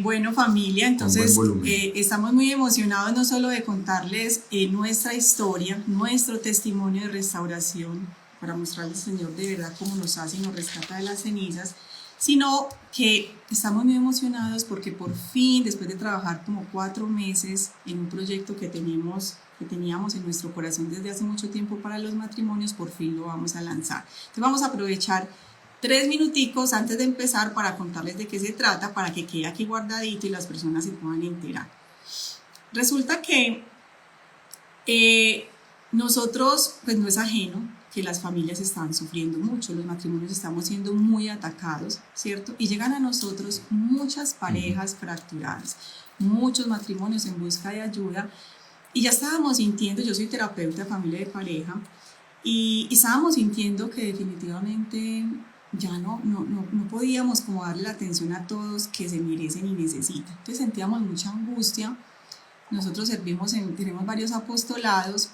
Bueno, familia, entonces estamos muy emocionados no solo de contarles nuestra historia, nuestro testimonio de restauración, para mostrarles al Señor de verdad cómo nos hace y nos rescata de las cenizas, sino que estamos muy emocionados porque por fin, después de trabajar como 4 meses en un proyecto que teníamos en nuestro corazón desde hace mucho tiempo para los matrimonios, por fin lo vamos a lanzar. Entonces vamos a aprovechar 3 minuticos antes de empezar para contarles de qué se trata, para que quede aquí guardadito y las personas se puedan enterar. Resulta que nosotros, pues no es ajeno que las familias están sufriendo mucho, los matrimonios estamos siendo muy atacados, ¿cierto? Y llegan a nosotros muchas parejas fracturadas, muchos matrimonios en busca de ayuda, y ya estábamos sintiendo, yo soy terapeuta de familia y de pareja, y estábamos sintiendo que definitivamente ya no podíamos como darle la atención a todos que se merecen y necesitan. Entonces sentíamos mucha angustia. Nosotros tenemos varios apostolados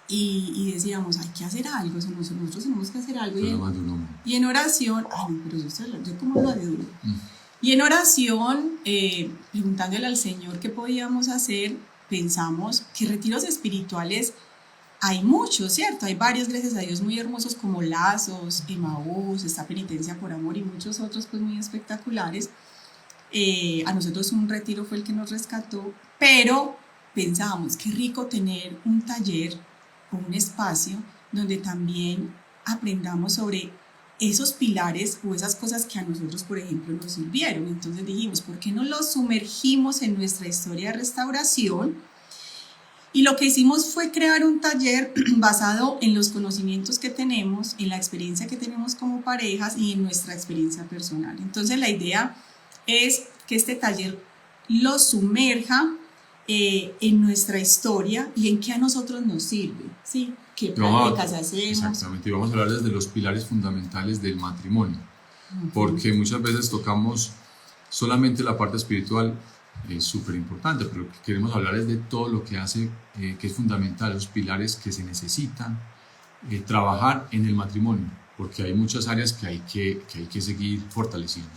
y decíamos, hay que hacer algo, nosotros tenemos que hacer algo. Y en oración, pero yo como lo de duro. Y en oración, preguntándole al Señor qué podíamos hacer, pensamos que retiros espirituales hay muchos, ¿cierto? Hay varios, gracias a Dios, muy hermosos como Lazos, Emaús, esta Penitencia por Amor y muchos otros pues muy espectaculares. A nosotros un retiro fue el que nos rescató, pero pensábamos, qué rico tener un taller o un espacio donde también aprendamos sobre esos pilares o esas cosas que a nosotros, por ejemplo, nos sirvieron. Entonces dijimos, ¿por qué no los sumergimos en nuestra historia de restauración? Y lo que hicimos fue crear un taller basado en los conocimientos que tenemos, en la experiencia que tenemos como parejas y en nuestra experiencia personal. Entonces la idea es que este taller lo sumerja en nuestra historia y en qué a nosotros nos sirve, ¿sí? ¿Qué prácticas hacemos? Exactamente, y vamos a hablar desde los pilares fundamentales del matrimonio, porque muchas veces tocamos solamente la parte espiritual. Es súper importante, pero lo que queremos hablar es de todo lo que hace, que es fundamental, los pilares que se necesitan trabajar en el matrimonio, porque hay muchas áreas que hay que seguir fortaleciendo.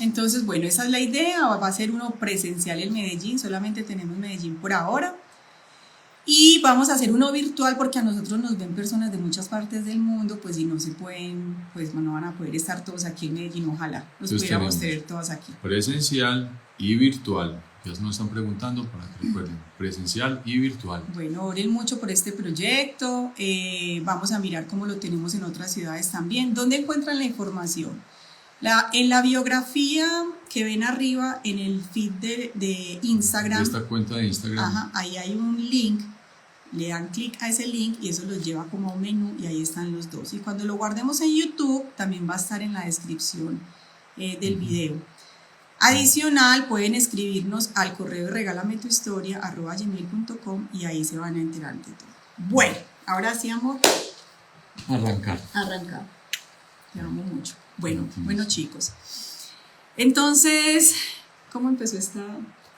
Entonces, bueno, esa es la idea. Va a ser uno presencial en Medellín, solamente tenemos Medellín por ahora. Y vamos a hacer uno virtual porque a nosotros nos ven personas de muchas partes del mundo, pues si no se pueden, pues no van a poder estar todos aquí en Medellín, ojalá los pudiéramos tener todos aquí. Presencial y virtual, ya nos están preguntando para que recuerden, presencial y virtual. Bueno, oren mucho por este proyecto, vamos a mirar cómo lo tenemos en otras ciudades también. ¿Dónde encuentran la información? En la biografía que ven arriba en el feed de Instagram, de esta cuenta de Instagram, ahí hay un link, le dan clic a ese link y eso los lleva como a un menú y ahí están los dos. Y cuando lo guardemos en YouTube también va a estar en la descripción del video. Adicional, pueden escribirnos al correo regalametuhistoria@gmail.com y ahí se van a enterar de todo. Bueno, ahora sí, amor. Arrancar. Te amo mucho. Bueno, chicos. Entonces, ¿cómo empezó esta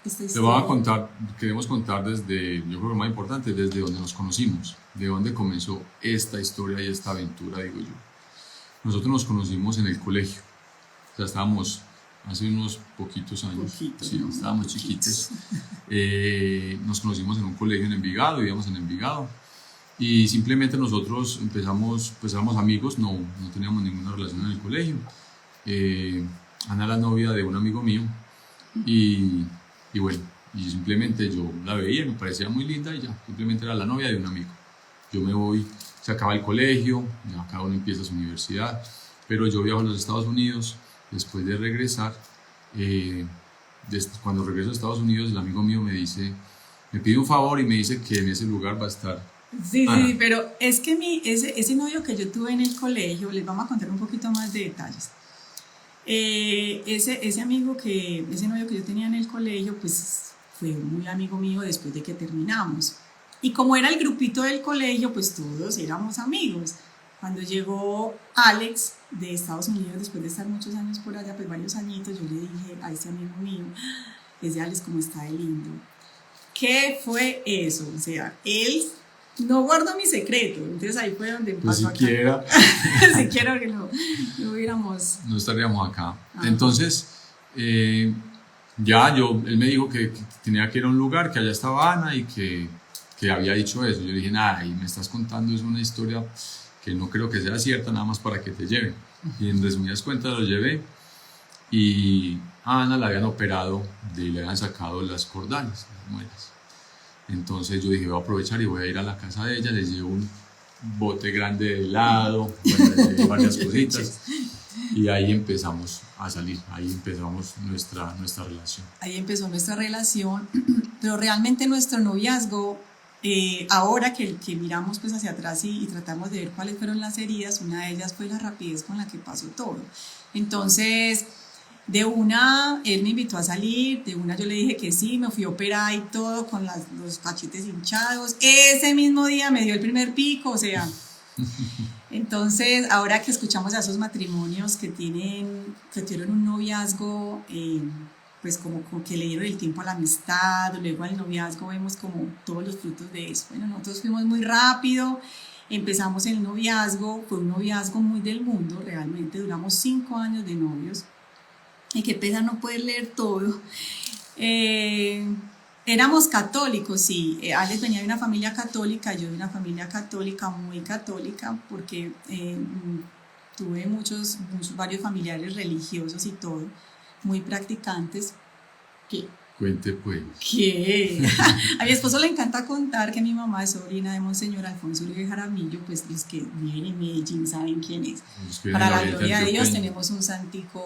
historia? Te voy a contar, queremos contar desde, yo creo que lo más importante, desde donde nos conocimos, de dónde comenzó esta historia y esta aventura, digo yo. Nosotros nos conocimos en el colegio, o sea, estábamos hace unos poquitos años, estábamos chiquitos. Nos conocimos en un colegio en Envigado, vivíamos en Envigado. Y simplemente nosotros empezamos, pues éramos amigos, no teníamos ninguna relación en el colegio. Ana era novia de un amigo mío y bueno, y simplemente yo la veía, me parecía muy linda y ya, simplemente era la novia de un amigo. Yo me voy, se acaba el colegio, ya cada uno empieza su universidad, pero yo viajo a los Estados Unidos. Después de regresar, cuando regreso a Estados Unidos, el amigo mío me pide un favor y me dice que en ese lugar va a estar. Sí, pero es que ese novio que yo tuve en el colegio, les vamos a contar un poquito más de detalles. Ese novio que yo tenía en el colegio, pues fue muy amigo mío después de que terminamos. Y como era el grupito del colegio, pues todos éramos amigos. Cuando llegó Alex de Estados Unidos, después de estar muchos años por allá, pues varios añitos, yo le dije a ese amigo mío, ese Alex como está de lindo. ¿Qué fue eso? O sea, él no guardó mi secreto, entonces ahí fue donde pasó acá. Siquiera que no hubiéramos... No estaríamos acá. Ajá. Entonces, él me dijo que tenía que ir a un lugar, que allá estaba Ana y que había dicho eso. Yo le dije, nada, y me estás contando es una historia que no creo que sea cierta, nada más para que te lleve. Y en resumidas cuentas lo llevé y a Ana la habían operado, le habían sacado las cordales, las muelas. Entonces yo dije, voy a aprovechar y voy a ir a la casa de ella, les llevo un bote grande de helado, bueno, les llevé varias cositas. Y ahí empezamos a salir, ahí empezamos nuestra relación. Ahí empezó nuestra relación, pero realmente nuestro noviazgo, ahora que miramos pues hacia atrás y tratamos de ver cuáles fueron las heridas, una de ellas fue la rapidez con la que pasó todo. Entonces, de una, él me invitó a salir, de una yo le dije que sí, me fui a operar y todo, con los cachetes hinchados. Ese mismo día me dio el primer pico, o sea... Entonces, ahora que escuchamos a esos matrimonios que tuvieron un noviazgo, pues como que le dieron el tiempo a la amistad, luego al noviazgo vemos como todos los frutos de eso. Bueno, nosotros fuimos muy rápido, empezamos el noviazgo, fue un noviazgo muy del mundo, realmente duramos 5 años de novios, y qué pena no poder leer todo. Éramos católicos, sí. Alex venía de una familia católica, yo de una familia católica, muy católica, porque tuve varios familiares religiosos y todo, muy practicantes. Cuente pues. ¿Qué? A mi esposo le encanta contar que mi mamá es sobrina de Monseñor Alfonso Uribe Jaramillo, pues los que viven en Medellín saben quién es. Para la gloria de Dios tenemos un santico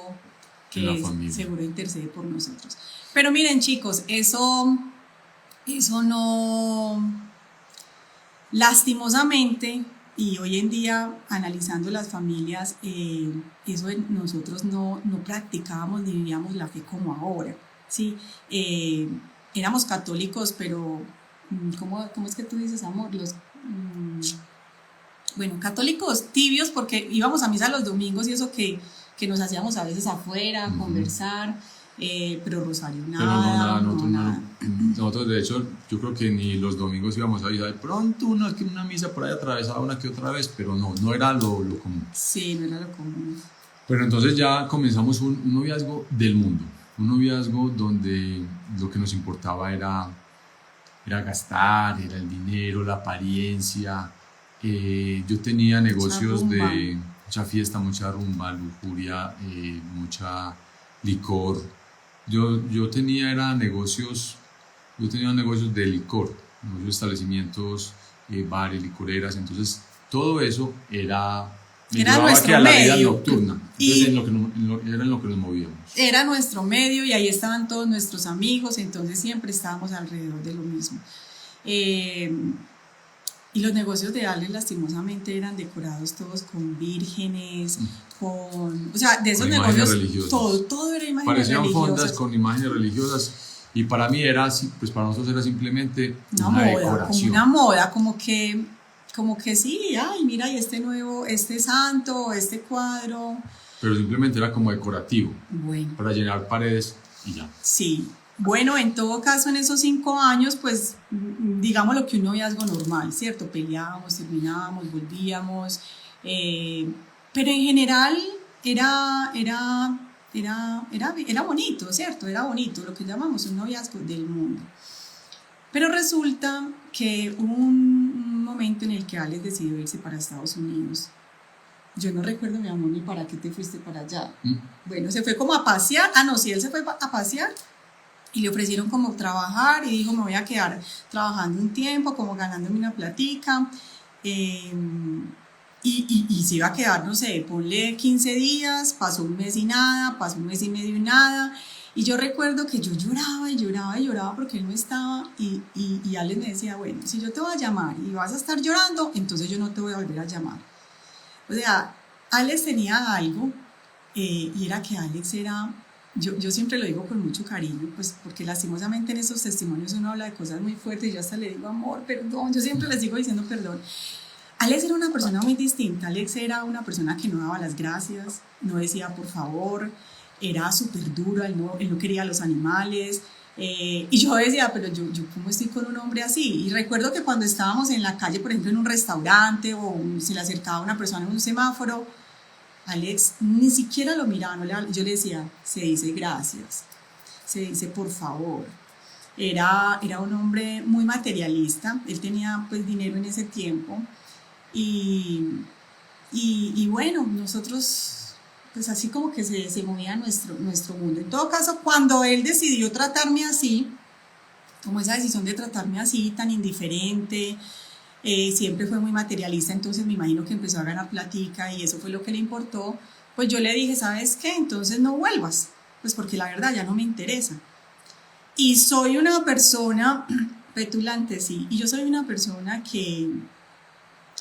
que seguro intercede por nosotros. Pero miren chicos, eso no, lastimosamente, y hoy en día analizando las familias, eso nosotros no practicábamos ni vivíamos la fe como ahora, ¿sí? Éramos católicos, pero ¿cómo es que tú dices, amor? Bueno, católicos tibios, porque íbamos a misa los domingos y eso que nos hacíamos a veces afuera, conversar. Pero Rosario, nada. Nosotros, de hecho, yo creo que ni los domingos íbamos a ir. De pronto, una misa por ahí atravesada una que otra vez, pero no era lo común. Sí, no era lo común. Pero entonces ya comenzamos un noviazgo del mundo. Un noviazgo donde lo que nos importaba era gastar, era el dinero, la apariencia. Yo tenía negocios de mucha fiesta, mucha rumba, lujuria, mucha licor. Yo tenía negocios de licor, negocios, establecimientos, bares, licoreras. Entonces todo eso era nuestro a la medio. vida nocturna. Entonces era en lo que nos movíamos. Era nuestro medio y ahí estaban todos nuestros amigos, entonces siempre estábamos alrededor de lo mismo. Y los negocios de Alex lastimosamente eran decorados todos con vírgenes, o sea, de esos negocios todo era imágenes parecían religiosas. fondas con imágenes religiosas, y para mí pues para nosotros era simplemente una decoración. Como una moda, como que sí, ay, mira, y este santo, este cuadro. Pero simplemente era como decorativo, bueno, para llenar paredes y ya. Sí. Bueno, en todo caso, en esos 5 años, pues, digamos lo que un noviazgo normal, ¿cierto? Peleábamos, terminábamos, volvíamos, pero en general era bonito, ¿cierto? Era bonito, lo que llamamos un noviazgo del mundo. Pero resulta que hubo un momento en el que Alex decidió irse para Estados Unidos. Yo no recuerdo, mi amor, ni para qué te fuiste para allá. Bueno, se fue como a pasear. Sí, él se fue a pasear. Y le ofrecieron como trabajar y dijo, me voy a quedar trabajando un tiempo, como ganándome una platica, y se iba a quedar, no sé, ponle 15 días, pasó un mes y nada, pasó un mes y medio y nada, y yo recuerdo que yo lloraba porque él no estaba, y Alex me decía, bueno, si yo te voy a llamar y vas a estar llorando, entonces yo no te voy a volver a llamar. O sea, Alex tenía algo, y era que Alex era... Yo siempre lo digo con mucho cariño, pues porque lastimosamente en esos testimonios uno habla de cosas muy fuertes y yo hasta le digo amor, perdón, yo siempre les sigo diciendo perdón. Alex era una persona muy distinta. Alex era una persona que no daba las gracias, no decía por favor, era súper duro, él no quería a los animales, y yo decía, pero yo ¿cómo estoy con un hombre así? Y recuerdo que cuando estábamos en la calle, por ejemplo en un restaurante, o se le acercaba una persona en un semáforo, Alex ni siquiera lo miraba, yo le decía, se dice gracias, se dice por favor. Era un hombre muy materialista, él tenía pues dinero en ese tiempo y bueno, nosotros pues así como que se movía nuestro mundo. En todo caso, cuando él decidió tratarme así, como esa decisión de tratarme así, tan indiferente, siempre fue muy materialista, entonces me imagino que empezó a ganar platica y eso fue lo que le importó, pues yo le dije, ¿sabes qué? Entonces no vuelvas, pues porque la verdad ya no me interesa. Y soy una persona petulante, sí, y yo soy una persona que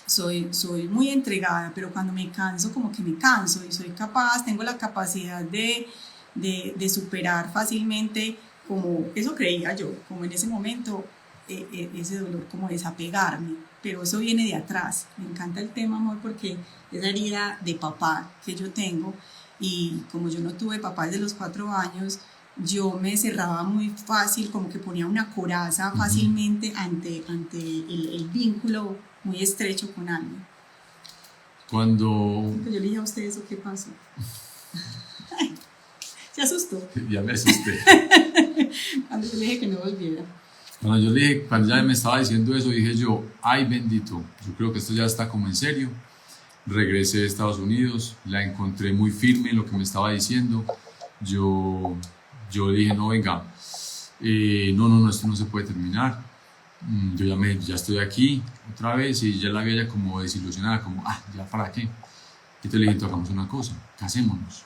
soy muy entregada, pero cuando me canso, como que me canso y soy capaz, tengo la capacidad de superar fácilmente, como eso creía yo, como en ese momento, ese dolor, como desapegarme, pero eso viene de atrás. Me encanta el tema, amor, porque es la herida de papá que yo tengo y como yo no tuve papá desde los 4 años, yo me cerraba muy fácil, como que ponía una coraza fácilmente ante el vínculo muy estrecho con alguien. Cuando... Yo le dije a usted eso, ¿qué pasó? Se asustó. Ya me asusté. Cuando yo le dije que no volviera. Cuando ya me estaba diciendo eso, dije yo, ay bendito, yo creo que esto ya está como en serio. Regresé de Estados Unidos, la encontré muy firme en lo que me estaba diciendo. Yo dije, no, venga, no, esto no se puede terminar. Yo ya estoy aquí otra vez y ya la veía ya como desilusionada, como, ya para qué. Y entonces le dije, hagamos una cosa, casémonos.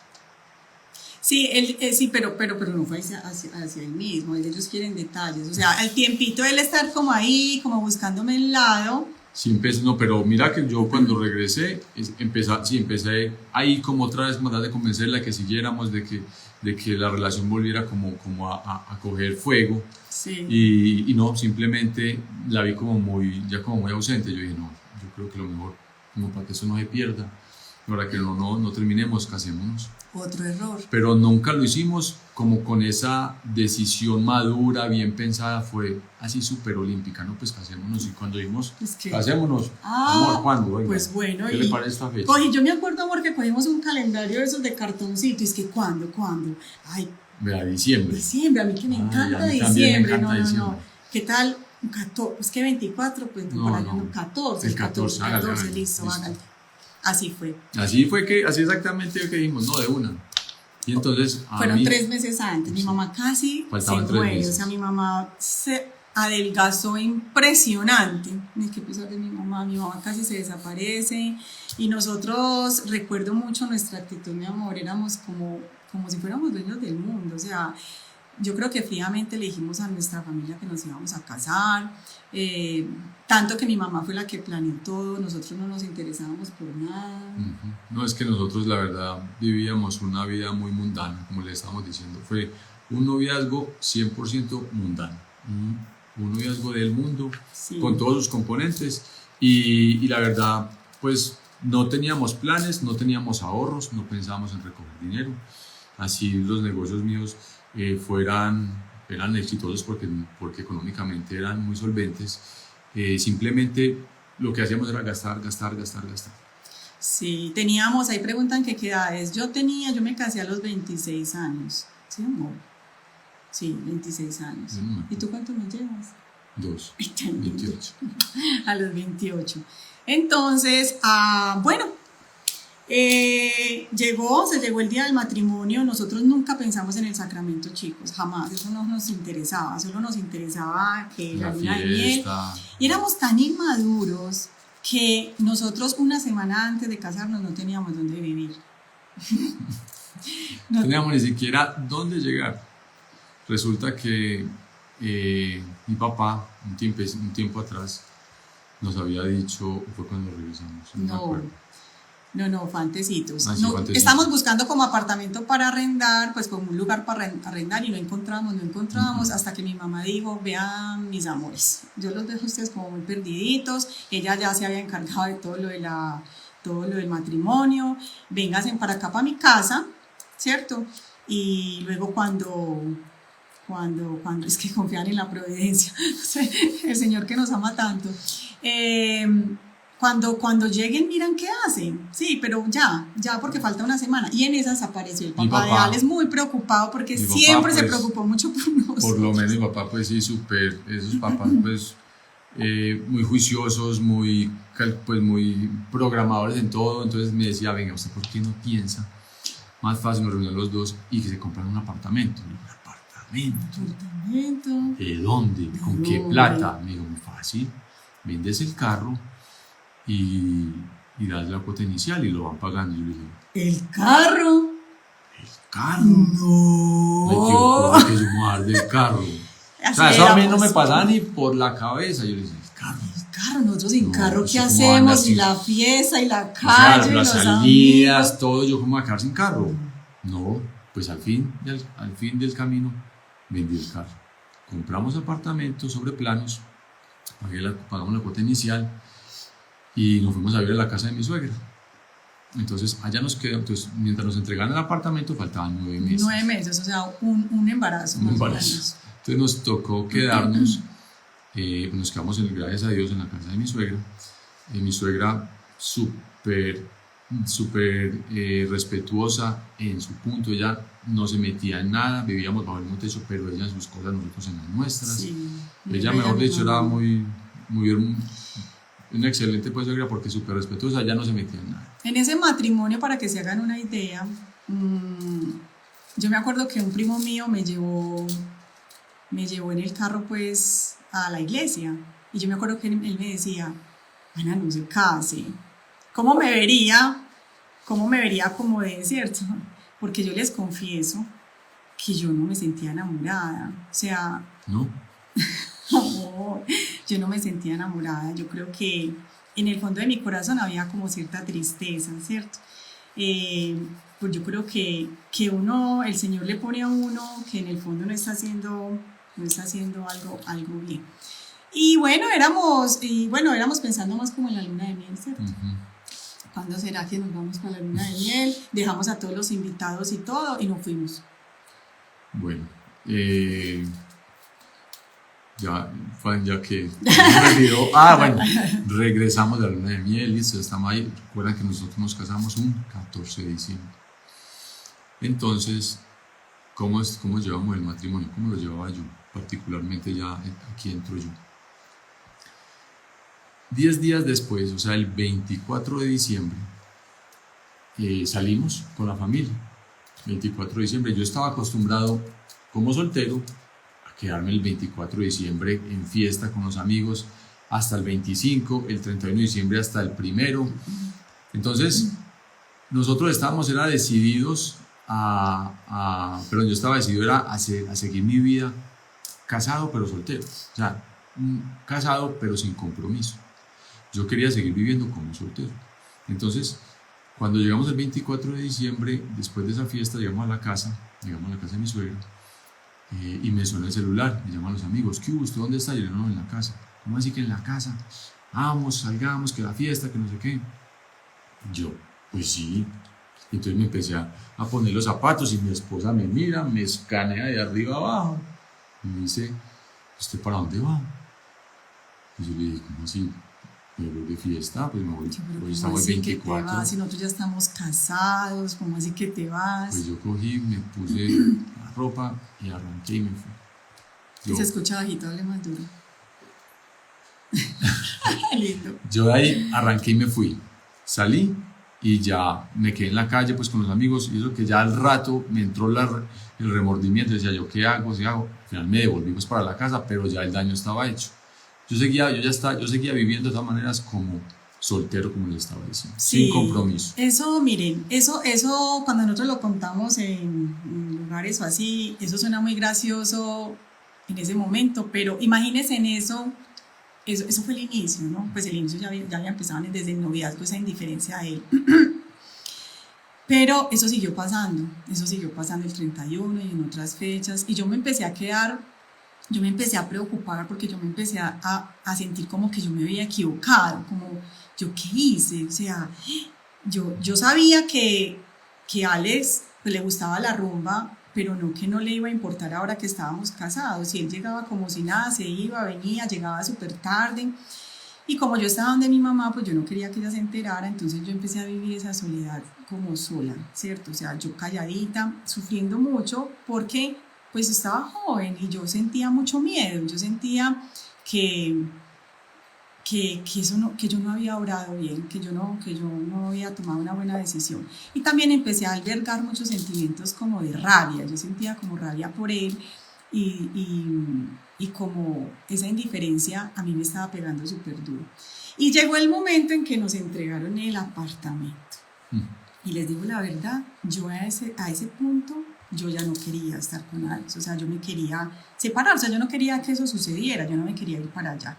Sí, sí, pero no fue hacia él mismo, ellos quieren detalles, o sea, el tiempito de él estar como ahí, como buscándome el lado. Sí, no, pero mira que yo cuando regresé, empecé ahí como otra vez tratar de convencerla que siguiéramos, de que la relación volviera como a coger fuego. Sí. Y no, simplemente la vi como muy ausente. Yo dije, no, yo creo que lo mejor, como para que eso no se pierda, para que no terminemos, casémonos. Otro error. Pero nunca lo hicimos como con esa decisión madura, bien pensada, fue así súper olímpica, ¿no? Pues casémonos. Y cuando dijimos, casémonos, amor, ¿cuándo? Venga, pues bueno. ¿qué le parece esta fecha? Oye, yo me acuerdo, amor, que cogimos un calendario de esos de cartoncito, y es que ¿cuándo? Ay, vea, diciembre. Diciembre, a mí que me encanta diciembre. No. ¿Qué tal? 14, pues que 24, pues no, 14. El 14, hágale, listo, hágale. Así fue. Así exactamente que dijimos, no, de una. Y entonces fueron 3 meses antes, mi mamá casi faltaban se 3 muere, meses. o sea, mi mamá se adelgazó impresionante. Ni que pesar de mi mamá casi se desaparece y nosotros, recuerdo mucho nuestra actitud, mi amor, éramos como si fuéramos dueños del mundo, o sea, yo creo que fríamente le dijimos a nuestra familia que nos íbamos a casar, tanto que mi mamá fue la que planeó todo, nosotros no nos interesábamos por nada. No, es que nosotros la verdad vivíamos una vida muy mundana, como le estábamos diciendo, fue un noviazgo 100% mundano, un noviazgo del mundo, sí, con todos sus componentes y la verdad pues no teníamos planes, no teníamos ahorros, no pensábamos en recoger dinero, así los negocios míos eran exitosos porque económicamente eran muy solventes, simplemente lo que hacíamos era gastar. Sí, teníamos, ahí preguntan que qué edades, yo me casé a los 26 años, ¿sí, amor? Sí, 26 años. ¿Y tú cuánto me llevas? 28. A los 28. Entonces, bueno, se llegó el día del matrimonio, nosotros nunca pensamos en el sacramento, chicos, jamás, eso no nos interesaba, solo nos interesaba que la luna de miel, y éramos tan inmaduros que nosotros una semana antes de casarnos no teníamos dónde vivir. No teníamos ni siquiera dónde llegar. Resulta que mi papá, un tiempo atrás, nos había dicho, fue cuando regresamos, No, fue antecitos. Sí, estamos buscando como apartamento para arrendar, pues como un lugar para arrendar y no encontrábamos hasta que mi mamá dijo, vean mis amores, yo los dejo a ustedes como muy perdiditos, ella ya se había encargado de todo lo del matrimonio, vénganse para acá, para mi casa, ¿cierto? Y luego cuando es que confían en la providencia, el Señor que nos ama tanto, cuando lleguen miran qué hacen, sí, pero ya porque falta una semana. Y en esas apareció el papá de Alex muy preocupado porque siempre se preocupó mucho por nosotros. Por lo menos mi papá pues sí, súper, esos papás pues muy juiciosos, muy programadores en todo. Entonces me decía, venga, ¿usted por qué no piensa? Más fácil nos reunimos los dos y que se compran un apartamento. ¿Un apartamento? ¿De dónde? ¿Con qué plata? Me dijo, muy fácil, vendes el carro y das la cuota inicial y lo van pagando. Y yo le dije, ¿el carro? ¿El carro? No. Ay, que yo me voy a dar del carro. O sea, eso a mí no me pasaba ni por la cabeza. Yo le decía, el carro. Nosotros sin carro, ¿qué hacemos? Y la fiesta, y la calle, o sea, y las los salidas, amigos. todo, yo como a quedar sin carro. No, pues al fin del camino vendí el carro. Compramos apartamentos sobre planos, pagamos la cuota inicial y nos fuimos a vivir a la casa de mi suegra. Entonces allá nos quedamos, entonces, mientras nos entregaban el apartamento faltaban 9 meses. 9 meses, o sea, un embarazo. Un embarazo. Entonces nos tocó quedarnos, nos quedamos gracias a Dios en la casa de mi suegra. Mi suegra súper respetuosa en su punto, ella no se metía en nada, vivíamos bajo el mismo techo, pero ella en sus cosas, nosotros en las nuestras. Sí, ella, mejor dicho, era muy una excelente pues suegra porque súper respetuosa, ella no se metía en nada. En ese matrimonio, para que se hagan una idea, yo me acuerdo que un primo mío me llevó en el carro pues a la iglesia, y yo me acuerdo que él me decía, Ana, no se case, ¿cómo me vería como de cierto? Porque yo les confieso que yo no me sentía enamorada, o sea, ¿no? No, yo no me sentía enamorada. Yo creo que en el fondo de mi corazón había como cierta tristeza, ¿cierto? Pues yo creo que el Señor le pone a uno que en el fondo no está haciendo algo bien. Y bueno, éramos pensando más como en la luna de miel, ¿cierto? ¿Cuándo será que nos vamos para la luna de miel? Dejamos a todos los invitados y todo y nos fuimos. Bueno, ya que me olvidó. Bueno, regresamos de la luna de miel, listo, estamos ahí. Recuerdan que nosotros nos casamos un 14 de diciembre. Entonces, ¿cómo llevamos el matrimonio? ¿Cómo lo llevaba yo? Particularmente ya aquí entro yo. 10 días después, o sea, el 24 de diciembre, salimos con la familia. 24 de diciembre, yo estaba acostumbrado como soltero quedarme el 24 de diciembre en fiesta con los amigos hasta el 25, el 31 de diciembre hasta el 1. Entonces, nosotros estábamos decididos yo estaba decidido a seguir mi vida casado pero soltero, o sea, casado pero sin compromiso. Yo quería seguir viviendo como soltero. Entonces, cuando llegamos el 24 de diciembre, después de esa fiesta, llegamos a la casa de mi suegra. Y me suena el celular, me llaman los amigos, ¿qué hubo? ¿Usted dónde está? Yo no, en la casa. ¿Cómo así que en la casa? Vamos, salgamos, que la fiesta, que no sé qué. Yo, pues sí. Entonces me empecé a poner los zapatos y mi esposa me mira, me escanea de arriba abajo y me dice, ¿usted para dónde va? Y yo le dije, ¿cómo así? Me voy de fiesta, pues me voy, hoy estamos el 24. Si nosotros ya estamos casados, ¿cómo así que te vas? Pues yo cogí, me puse la ropa y arranqué y me fui. Se escucha bajito, hable más duro. Lindo. Yo de ahí arranqué y me fui. Salí y ya me quedé en la calle pues con los amigos, y eso que ya al rato me entró el remordimiento, decía yo, ¿qué hago? Al final me devolví pues para la casa, pero ya el daño estaba hecho. Yo seguía viviendo de todas maneras como soltero, como les estaba diciendo, sí, sin compromiso. Eso, miren, eso cuando nosotros lo contamos en lugares o así, eso suena muy gracioso en ese momento, pero imagínense en eso fue el inicio, ¿no? Pues el inicio ya había empezado desde el noviazgo, esa indiferencia a él. Pero eso siguió pasando el 31 y en otras fechas, y yo me empecé a preocupar porque yo me empecé a sentir como que yo me había equivocado, como yo qué hice, o sea, yo sabía que Alex pues, le gustaba la rumba, pero no que no le iba a importar ahora que estábamos casados, y él llegaba como si nada, se iba, venía, llegaba súper tarde, Y como yo estaba donde mi mamá, pues yo no quería que ella se enterara, entonces yo empecé a vivir esa soledad como sola, ¿cierto? O sea, yo calladita, sufriendo mucho porque pues estaba joven y yo sentía mucho miedo, yo sentía que, eso no, que yo no había obrado bien, que yo no había tomado una buena decisión. Y también empecé a albergar muchos sentimientos como de rabia, yo sentía como rabia por él y como esa indiferencia a mí me estaba pegando súper duro. Y llegó el momento en que nos entregaron el apartamento. Y les digo la verdad, yo a ese punto yo ya no quería estar con Alex, o sea, yo me quería separar, o sea, yo no quería que eso sucediera, yo no me quería ir para allá.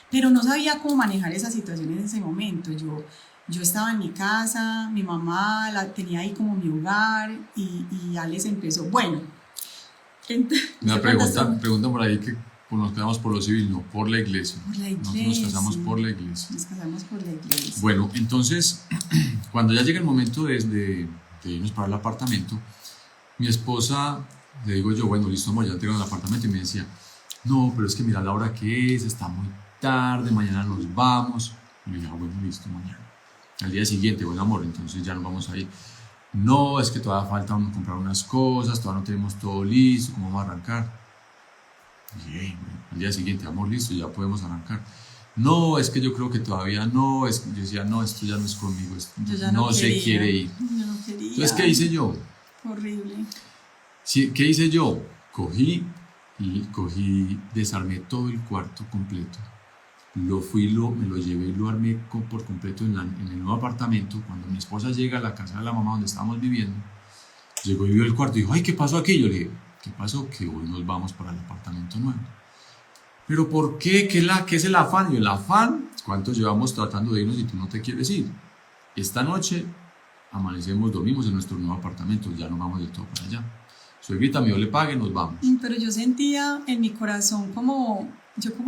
Pero no sabía cómo manejar esa situación en ese momento. Yo estaba en mi casa, mi mamá la tenía ahí como mi hogar y Alex empezó, bueno. Una pregunta por ahí que nos quedamos por lo civil, no por la iglesia. Por la iglesia. Nosotros nos casamos por la iglesia. Nos casamos por la iglesia. Bueno, entonces, cuando ya llega el momento de irnos para el apartamento, mi esposa, le digo yo, bueno, listo, amor, ya tengo el apartamento, y me decía, no, pero es que mira la hora que es, está muy tarde, mañana nos vamos. Y le dije, bueno, listo, mañana. Al día siguiente, bueno, amor, entonces ya nos vamos a ir. No, es que todavía falta comprar unas cosas, todavía no tenemos todo listo, ¿cómo vamos a arrancar? Y dije, bueno, al día siguiente, amor, listo, ya podemos arrancar. No, es que yo creo que todavía no, es que yo decía, no, esto ya no es conmigo, yo ya no se quiere ir. Yo no quería. Entonces, ¿qué hice yo? Horrible. Sí, ¿qué hice yo? Cogí, desarmé todo el cuarto completo. Me lo llevé y lo armé por completo en el nuevo apartamento. Cuando mi esposa llega a la casa de la mamá donde estábamos viviendo, llegó y vio el cuarto y dijo, ay, ¿qué pasó aquí? Yo le dije, ¿qué pasó? Que hoy nos vamos para el apartamento nuevo. ¿Pero por qué? ¿Qué es el afán? Y el afán, ¿cuántos llevamos tratando de irnos y tú no te quieres ir? Esta noche dormimos en nuestro nuevo apartamento, ya no vamos del todo para allá. Suegrita, yo le pague, nos vamos. Pero yo sentía en mi corazón como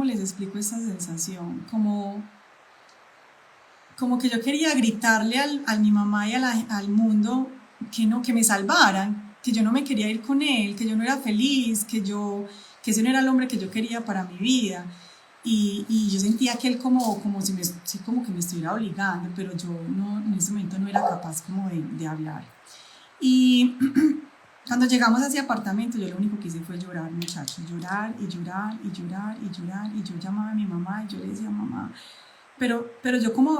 les explico esta sensación, como que yo quería gritarle a mi mamá y al mundo que me salvaran, que yo no me quería ir con él, que yo no era feliz, que ese no era el hombre que yo quería para mi vida. Y yo sentía que él como que me estuviera obligando, pero yo no, en ese momento no era capaz como de hablar. Y cuando llegamos a ese apartamento, yo lo único que hice fue llorar, muchachos, llorar y llorar y llorar y llorar. Y yo llamaba a mi mamá y yo le decía, mamá, pero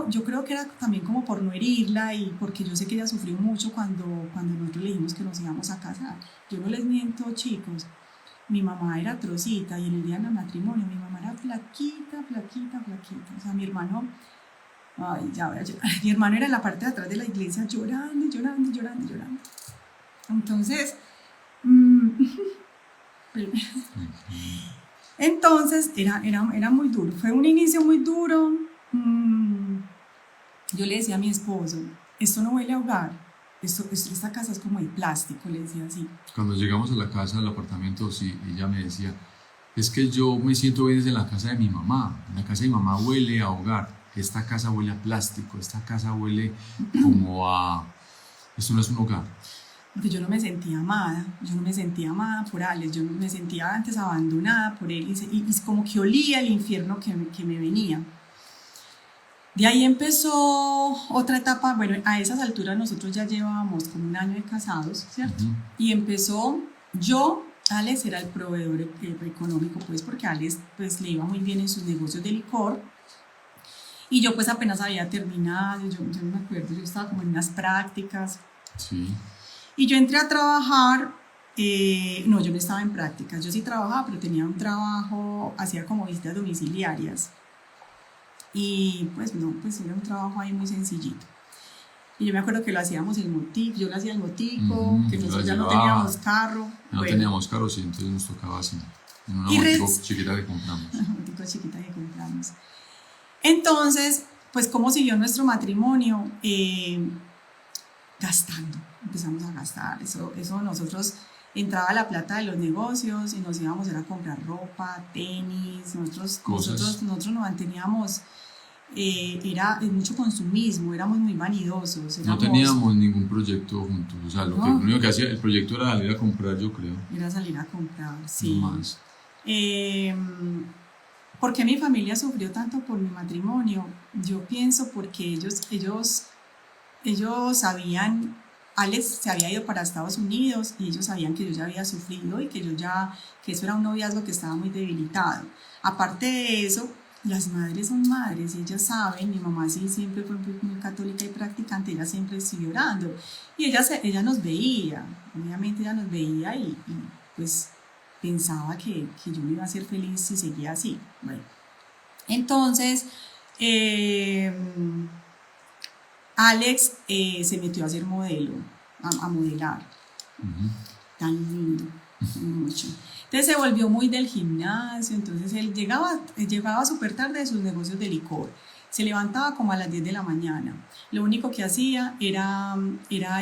yo creo que era también como por no herirla y porque yo sé que ella sufrió mucho cuando nosotros le dijimos que nos íbamos a casar. Yo no les miento, chicos, mi mamá era trocita y en el día del matrimonio mi mamá era flaquita. O sea, mi hermano, mi hermano era en la parte de atrás de la iglesia llorando. Entonces, era muy duro, fue un inicio muy duro. Yo le decía a mi esposo, esto no huele a hogar, esta casa es como de plástico, le decía así. Cuando llegamos a la casa, al apartamento, sí, ella me decía, es que yo me siento bien desde la casa de mi mamá, en la casa de mi mamá huele a hogar, esta casa huele a plástico, esta casa huele como a... esto no es un hogar. Porque yo no me sentía amada por Alex, yo me sentía antes abandonada por él y como que olía el infierno que me venía. De ahí empezó otra etapa, bueno, a esas alturas nosotros ya llevábamos como 1 año de casados, ¿cierto? Uh-huh. Y empezó, Alex era el proveedor económico, pues porque a Alex pues, le iba muy bien en sus negocios de licor. Y yo pues apenas había terminado, yo no me acuerdo, yo estaba como en unas prácticas. Sí. Y yo entré a trabajar, no, yo no estaba en prácticas, yo sí trabajaba, pero tenía un trabajo, hacía como visitas domiciliarias. Y pues no, pues era un trabajo ahí muy sencillito. Y yo me acuerdo que lo hacíamos el motico, yo lo hacía el motico, que nosotros ya no teníamos carro. No teníamos carro, sí, entonces nos tocaba así, en una motico chiquita que compramos. Una motico chiquita que compramos. Entonces, pues cómo siguió nuestro matrimonio, gastando, empezamos a gastar, eso nosotros entraba la plata de los negocios y nos íbamos a comprar ropa, tenis, nosotros nos manteníamos, era mucho consumismo, éramos muy vanidosos. No teníamos ningún proyecto juntos, o sea, lo único que hacía el proyecto era salir a comprar, yo creo. Era salir a comprar, sí. No más. ¿Por qué mi familia sufrió tanto por mi matrimonio? Yo pienso porque ellos sabían, Alex se había ido para Estados Unidos y ellos sabían que yo ya había sufrido y que eso era un noviazgo que estaba muy debilitado. Aparte de eso, las madres son madres y ellas saben, mi mamá sí siempre fue muy católica y practicante, ella siempre siguió orando y ella nos veía, obviamente ella nos veía y pues pensaba que yo me iba a hacer feliz si seguía así. Bueno, entonces Alex se metió a hacer modelo, a modelar. Tan lindo, mucho. Entonces se volvió muy del gimnasio, entonces él llegaba súper tarde de sus negocios de licor. Se levantaba como a las 10 de la mañana. Lo único que hacía era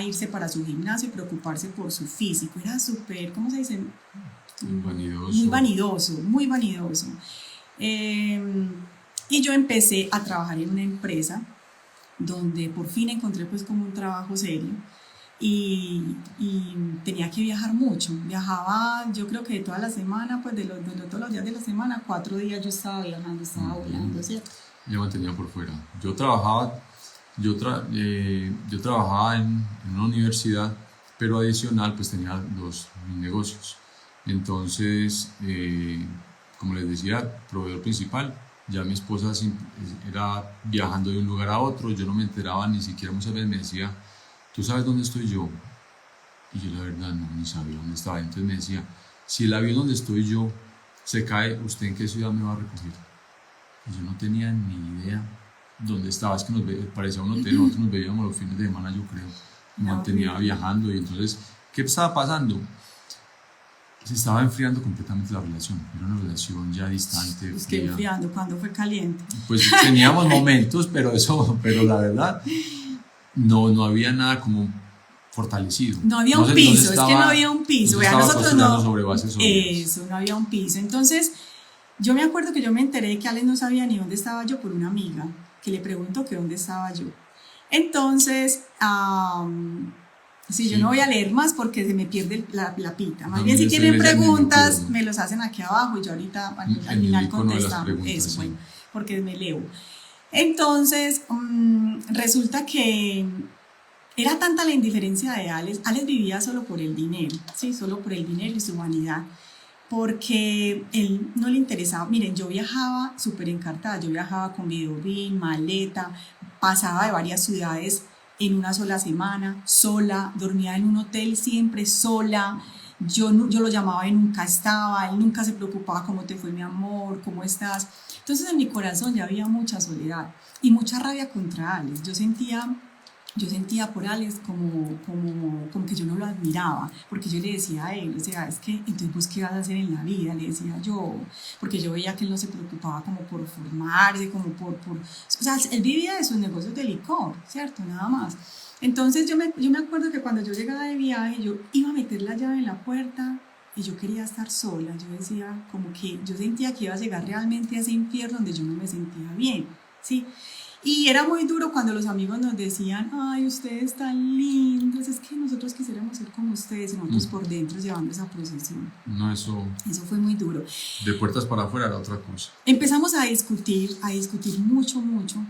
irse para su gimnasio y preocuparse por su físico. Era súper, ¿cómo se dice? Vanidoso. Muy vanidoso, muy vanidoso. Y yo empecé a trabajar en una empresa donde por fin encontré pues como un trabajo serio y tenía que viajar mucho. Viajaba, yo creo que toda la semana, pues de todos los días de la semana, 4 días yo estaba viajando, estaba volando, ¿cierto? Yo mantenía por fuera. Yo trabajaba en una universidad, pero adicional pues tenía mis negocios. Entonces, como les decía, proveedor principal. Ya mi esposa era viajando de un lugar a otro, yo no me enteraba ni siquiera, muchas veces me decía, ¿tú sabes dónde estoy yo? Y yo la verdad no, ni sabía dónde estaba. Entonces me decía, si el avión donde estoy yo se cae, ¿usted en qué ciudad me va a recoger? Y yo no tenía ni idea dónde estaba, es que parecía un hotel, nosotros nos veíamos los fines de semana, yo creo. Me mantenía viajando y entonces, ¿qué estaba pasando? Se estaba enfriando completamente la relación, era una relación ya distante. Es que enfriando, cuando fue caliente. Pues teníamos momentos, pero la verdad no había nada como fortalecido. No había un piso, es que no había un piso. Vea, nosotros no sobre bases sólidas. Eso, no había un piso. Entonces, yo me acuerdo que yo me enteré que Alex no sabía ni dónde estaba yo por una amiga, que le preguntó que dónde estaba yo. Entonces, sí, yo no voy a leer más porque se me pierde la pita. Más bien, si tienen preguntas, me los hacen aquí abajo y yo ahorita al final contestamos. Eso, bueno, porque me leo. Entonces, resulta que era tanta la indiferencia de Alex. Alex vivía solo por el dinero, sí, solo por el dinero y su vanidad. Porque él no le interesaba. Miren, yo viajaba súper encartada. Yo viajaba con videobeam, maleta, pasaba de varias ciudades en una sola semana, sola, dormía en un hotel siempre sola, yo lo llamaba y nunca estaba, él nunca se preocupaba cómo te fue mi amor, cómo estás. Entonces en mi corazón ya había mucha soledad y mucha rabia contra Alex. Yo sentía por Alex como que yo no lo admiraba, porque yo le decía a él, o sea, es que entonces vos qué vas a hacer en la vida, le decía yo, porque yo veía que él no se preocupaba como por formarse, como o sea, él vivía de sus negocios de licor, ¿cierto? Nada más. Entonces yo me acuerdo que cuando yo llegaba de viaje, yo iba a meter la llave en la puerta y yo quería estar sola, yo decía, como que yo sentía que iba a llegar realmente a ese infierno donde yo no me sentía bien, ¿sí? Y era muy duro cuando los amigos nos decían, ay, ustedes tan lindos, es que nosotros quisiéramos ser como ustedes, y nosotros por dentro llevando esa procesión. No, eso fue muy duro. De puertas para afuera era otra cosa. Empezamos a discutir mucho,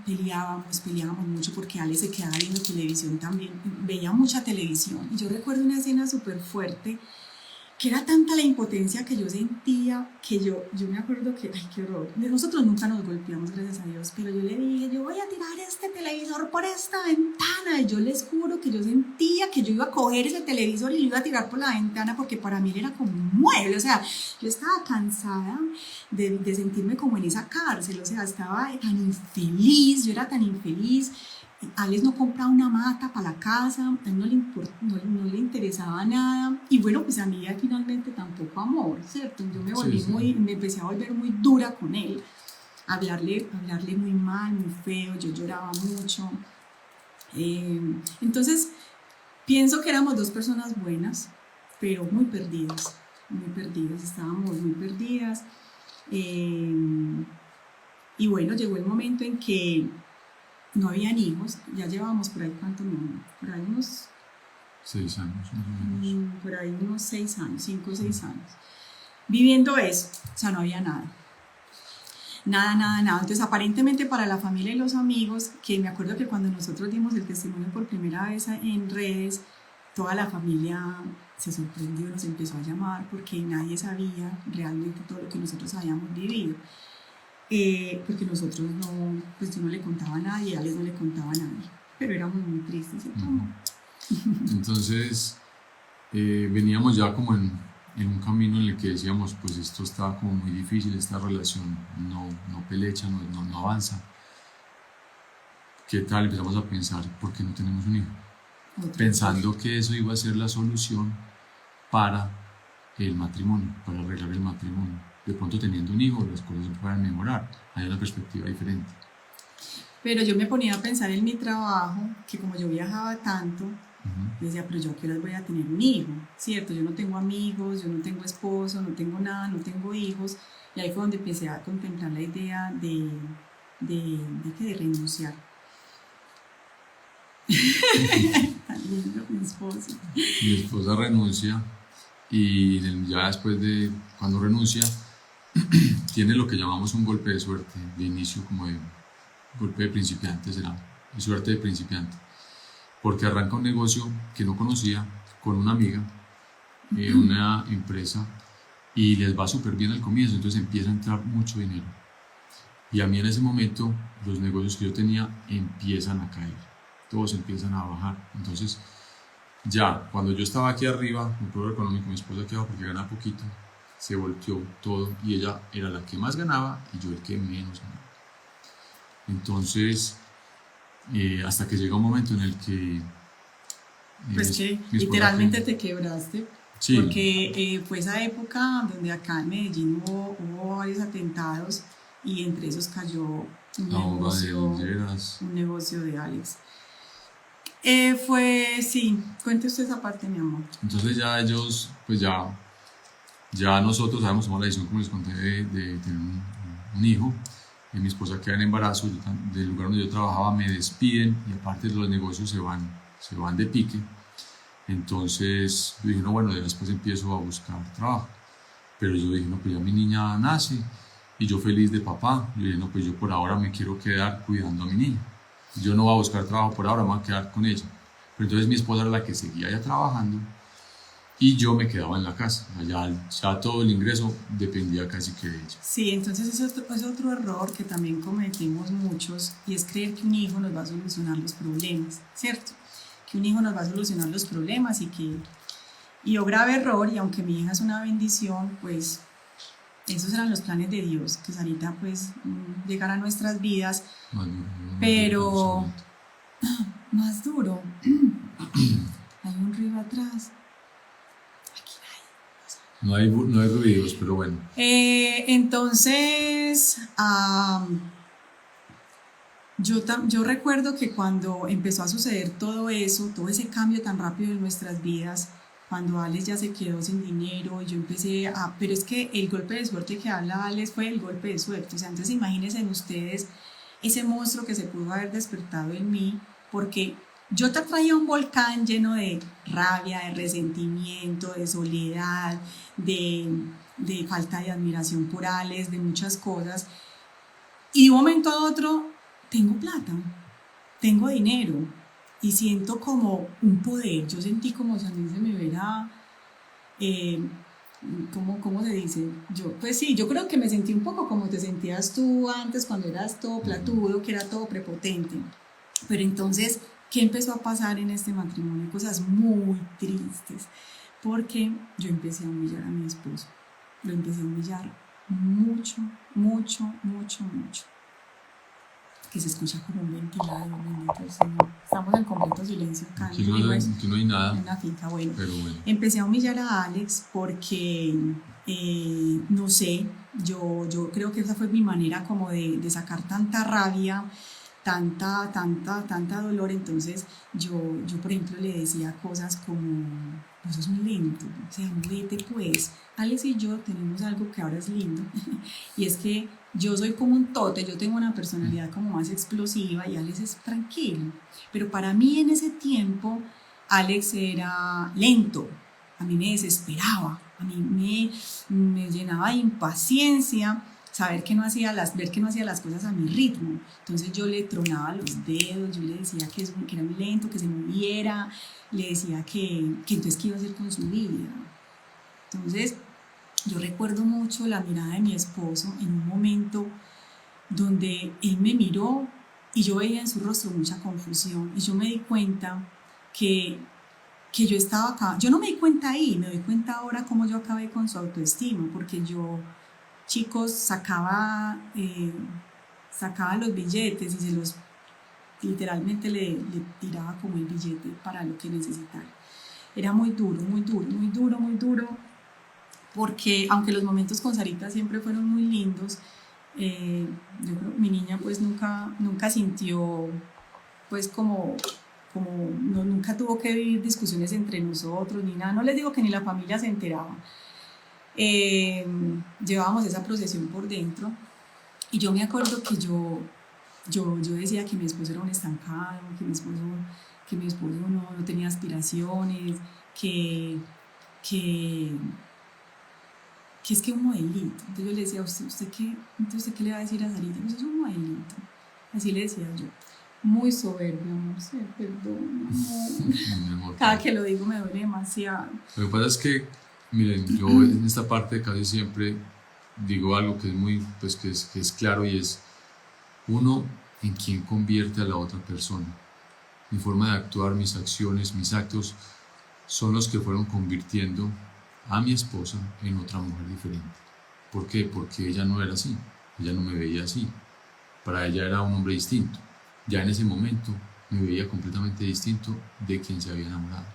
peleábamos mucho porque Ale se quedaba viendo televisión también, veía mucha televisión. Y yo recuerdo una escena súper fuerte, que era tanta la impotencia que yo sentía, que yo me acuerdo que, ay, qué horror, nosotros nunca nos golpeamos, gracias a Dios, pero yo le dije, yo voy a tirar este televisor por esta ventana, y yo les juro que yo sentía que yo iba a coger ese televisor y lo iba a tirar por la ventana, porque para mí era como un mueble, o sea, yo estaba cansada de sentirme como en esa cárcel, o sea, estaba tan infeliz, yo era tan infeliz. Alex no compraba una mata para la casa, a él no le interesaba nada, y bueno, pues a mí finalmente tampoco amor, ¿cierto? Yo me empecé a volver muy dura con él, hablarle muy mal, muy feo, yo lloraba mucho. Entonces pienso que éramos dos personas buenas, pero muy perdidas, estábamos muy perdidas. Y bueno, llegó el momento en que no habían hijos, ya llevábamos por ahí, ¿cuánto no? Por ahí unos 6 años, más o menos. Por ahí unos 6 años, 5 o 6 años. Viviendo eso, o sea, no había nada. nada, nada, nada. Entonces, aparentemente para la familia y los amigos, que me acuerdo que cuando nosotros dimos el testimonio por primera vez en redes, toda la familia se sorprendió, nos empezó a llamar porque nadie sabía realmente todo lo que nosotros habíamos vivido. Porque nosotros no, pues yo no le contaba a nadie, Alex no le contaba a nadie, pero éramos muy tristes, ¿cierto? Entonces, veníamos ya como en un camino en el que decíamos, pues esto está como muy difícil, esta relación no pelecha, no avanza. ¿Qué tal? Empezamos a pensar, ¿por qué no tenemos un hijo? Pensando que eso iba a ser la solución para el matrimonio, para arreglar el matrimonio. De pronto teniendo un hijo las cosas se pueden mejorar, hay una perspectiva diferente. Pero yo me ponía a pensar en mi trabajo, que como yo viajaba tanto, decía, pero yo a qué hora voy a tener un hijo, ¿cierto? Yo no tengo amigos, yo no tengo esposo, no tengo nada, no tengo hijos, y ahí fue donde empecé a contemplar la idea de renunciar. Tan lindo, mi esposo. Mi esposa renuncia y ya después de cuando renuncia tiene lo que llamamos un golpe de suerte, de inicio, como de golpe de principiante será, de suerte de principiante, porque arranca un negocio que no conocía con una amiga, una empresa, y les va súper bien al comienzo, entonces empieza a entrar mucho dinero. Y a mí en ese momento los negocios que yo tenía empiezan a caer, todos empiezan a bajar. Entonces ya cuando yo estaba aquí arriba, mi programa económico, mi esposa aquí abajo porque gana poquito, se volteó todo y ella era la que más ganaba y yo el que menos ganaba. Entonces hasta que llega un momento en el que pues que literalmente te quebraste. Sí. Porque fue esa época donde acá en Medellín hubo varios atentados y entre esos cayó un negocio de Alex. Sí, cuente usted esa parte, mi amor. Entonces ya ellos, pues ya nosotros habíamos tomado la decisión, como les conté, de tener un hijo. Y mi esposa queda en embarazo, del lugar donde yo trabajaba me despiden y aparte los negocios se van de pique. Entonces yo dije, no, bueno, después empiezo a buscar trabajo. Pero yo dije, no, pues ya mi niña nace y yo feliz de papá. Yo dije, no, pues yo por ahora me quiero quedar cuidando a mi niña. Yo no voy a buscar trabajo por ahora, me voy a quedar con ella. Pero entonces mi esposa era la que seguía ya trabajando y yo me quedaba en la casa. Ya todo el ingreso dependía casi que de ella. Sí, entonces eso es otro error que también cometimos muchos y es creer que un hijo nos va a solucionar los problemas, ¿cierto? Que un hijo nos va a solucionar los problemas y yo grave error, y aunque mi hija es una bendición, pues esos eran los planes de Dios, que Sarita pues llegara a nuestras vidas, pero más duro, hay un río atrás, aquí no hay ruidos, pero bueno. Entonces, yo recuerdo que cuando empezó a suceder todo eso, todo ese cambio tan rápido en nuestras vidas, cuando Alex ya se quedó sin dinero, yo empecé pero es que el golpe de suerte que habla Alex fue el golpe de suerte, o sea, entonces imagínense ustedes ese monstruo que se pudo haber despertado en mí, porque yo te traía un volcán lleno de rabia, de resentimiento, de soledad, de falta de admiración por Alex, de muchas cosas, y de un momento a otro tengo plata, tengo dinero y siento como un poder. Yo sentí como si a mí se me hubiera, ¿cómo se dice? Pues sí, yo creo que me sentí un poco como te sentías tú antes cuando eras todo platudo, que era todo prepotente. Pero entonces, ¿qué empezó a pasar en este matrimonio? Cosas muy tristes, porque yo empecé a humillar a mi esposo. Lo empecé a humillar mucho, mucho, mucho, mucho. Que se escucha como un ventilador, bendito el Señor. Estamos en completo silencio acá. Aquí no hay nada. En la finca, bueno. Pero bueno. Empecé a humillar a Alex porque, no sé, yo creo que esa fue mi manera como de sacar tanta rabia, tanta dolor. Entonces yo, por ejemplo, le decía cosas como, vos sos muy lento, o sea, vete pues. Alex y yo tenemos algo que ahora es lindo y es que yo soy como un tote, yo tengo una personalidad como más explosiva y Alex es tranquilo, pero para mí en ese tiempo Alex era lento, a mí me desesperaba, a mí me llenaba de impaciencia saber que no hacía ver que no hacía las cosas a mi ritmo. Entonces yo le tronaba los dedos, yo le decía que era muy lento, que se moviera, le decía que entonces qué iba a hacer con su vida. Entonces yo recuerdo mucho la mirada de mi esposo en un momento donde él me miró y yo veía en su rostro mucha confusión y yo me di cuenta que yo estaba acá. Yo no me di cuenta ahí, me doy cuenta ahora cómo yo acabé con su autoestima, porque yo, chicos, sacaba los billetes y literalmente le tiraba como el billete para lo que necesitara. Era muy duro, muy duro, muy duro, muy duro, porque aunque los momentos con Sarita siempre fueron muy lindos, yo creo que mi niña pues nunca sintió pues como no, nunca tuvo que vivir discusiones entre nosotros ni nada. No les digo que ni la familia se enteraba. Llevábamos esa procesión por dentro y yo me acuerdo que yo decía que mi esposo era un estancado, que mi esposo no tenía aspiraciones, que es que un modelito. Entonces yo le decía, ¿usted qué le va a decir a Sarita? Pues es un modelito. Así le decía yo. Muy soberbio, amor, perdón, amor. Cada que lo digo me duele demasiado. Lo que pasa es que, miren, yo en esta parte casi siempre digo algo que es muy, pues que es claro, y es uno en quien convierte a la otra persona. Mi forma de actuar, mis acciones, mis actos son los que fueron convirtiendo a mi esposa en otra mujer diferente. ¿Por qué? Porque ella no era así, ella no me veía así, para ella era un hombre distinto. Ya en ese momento me veía completamente distinto de quien se había enamorado.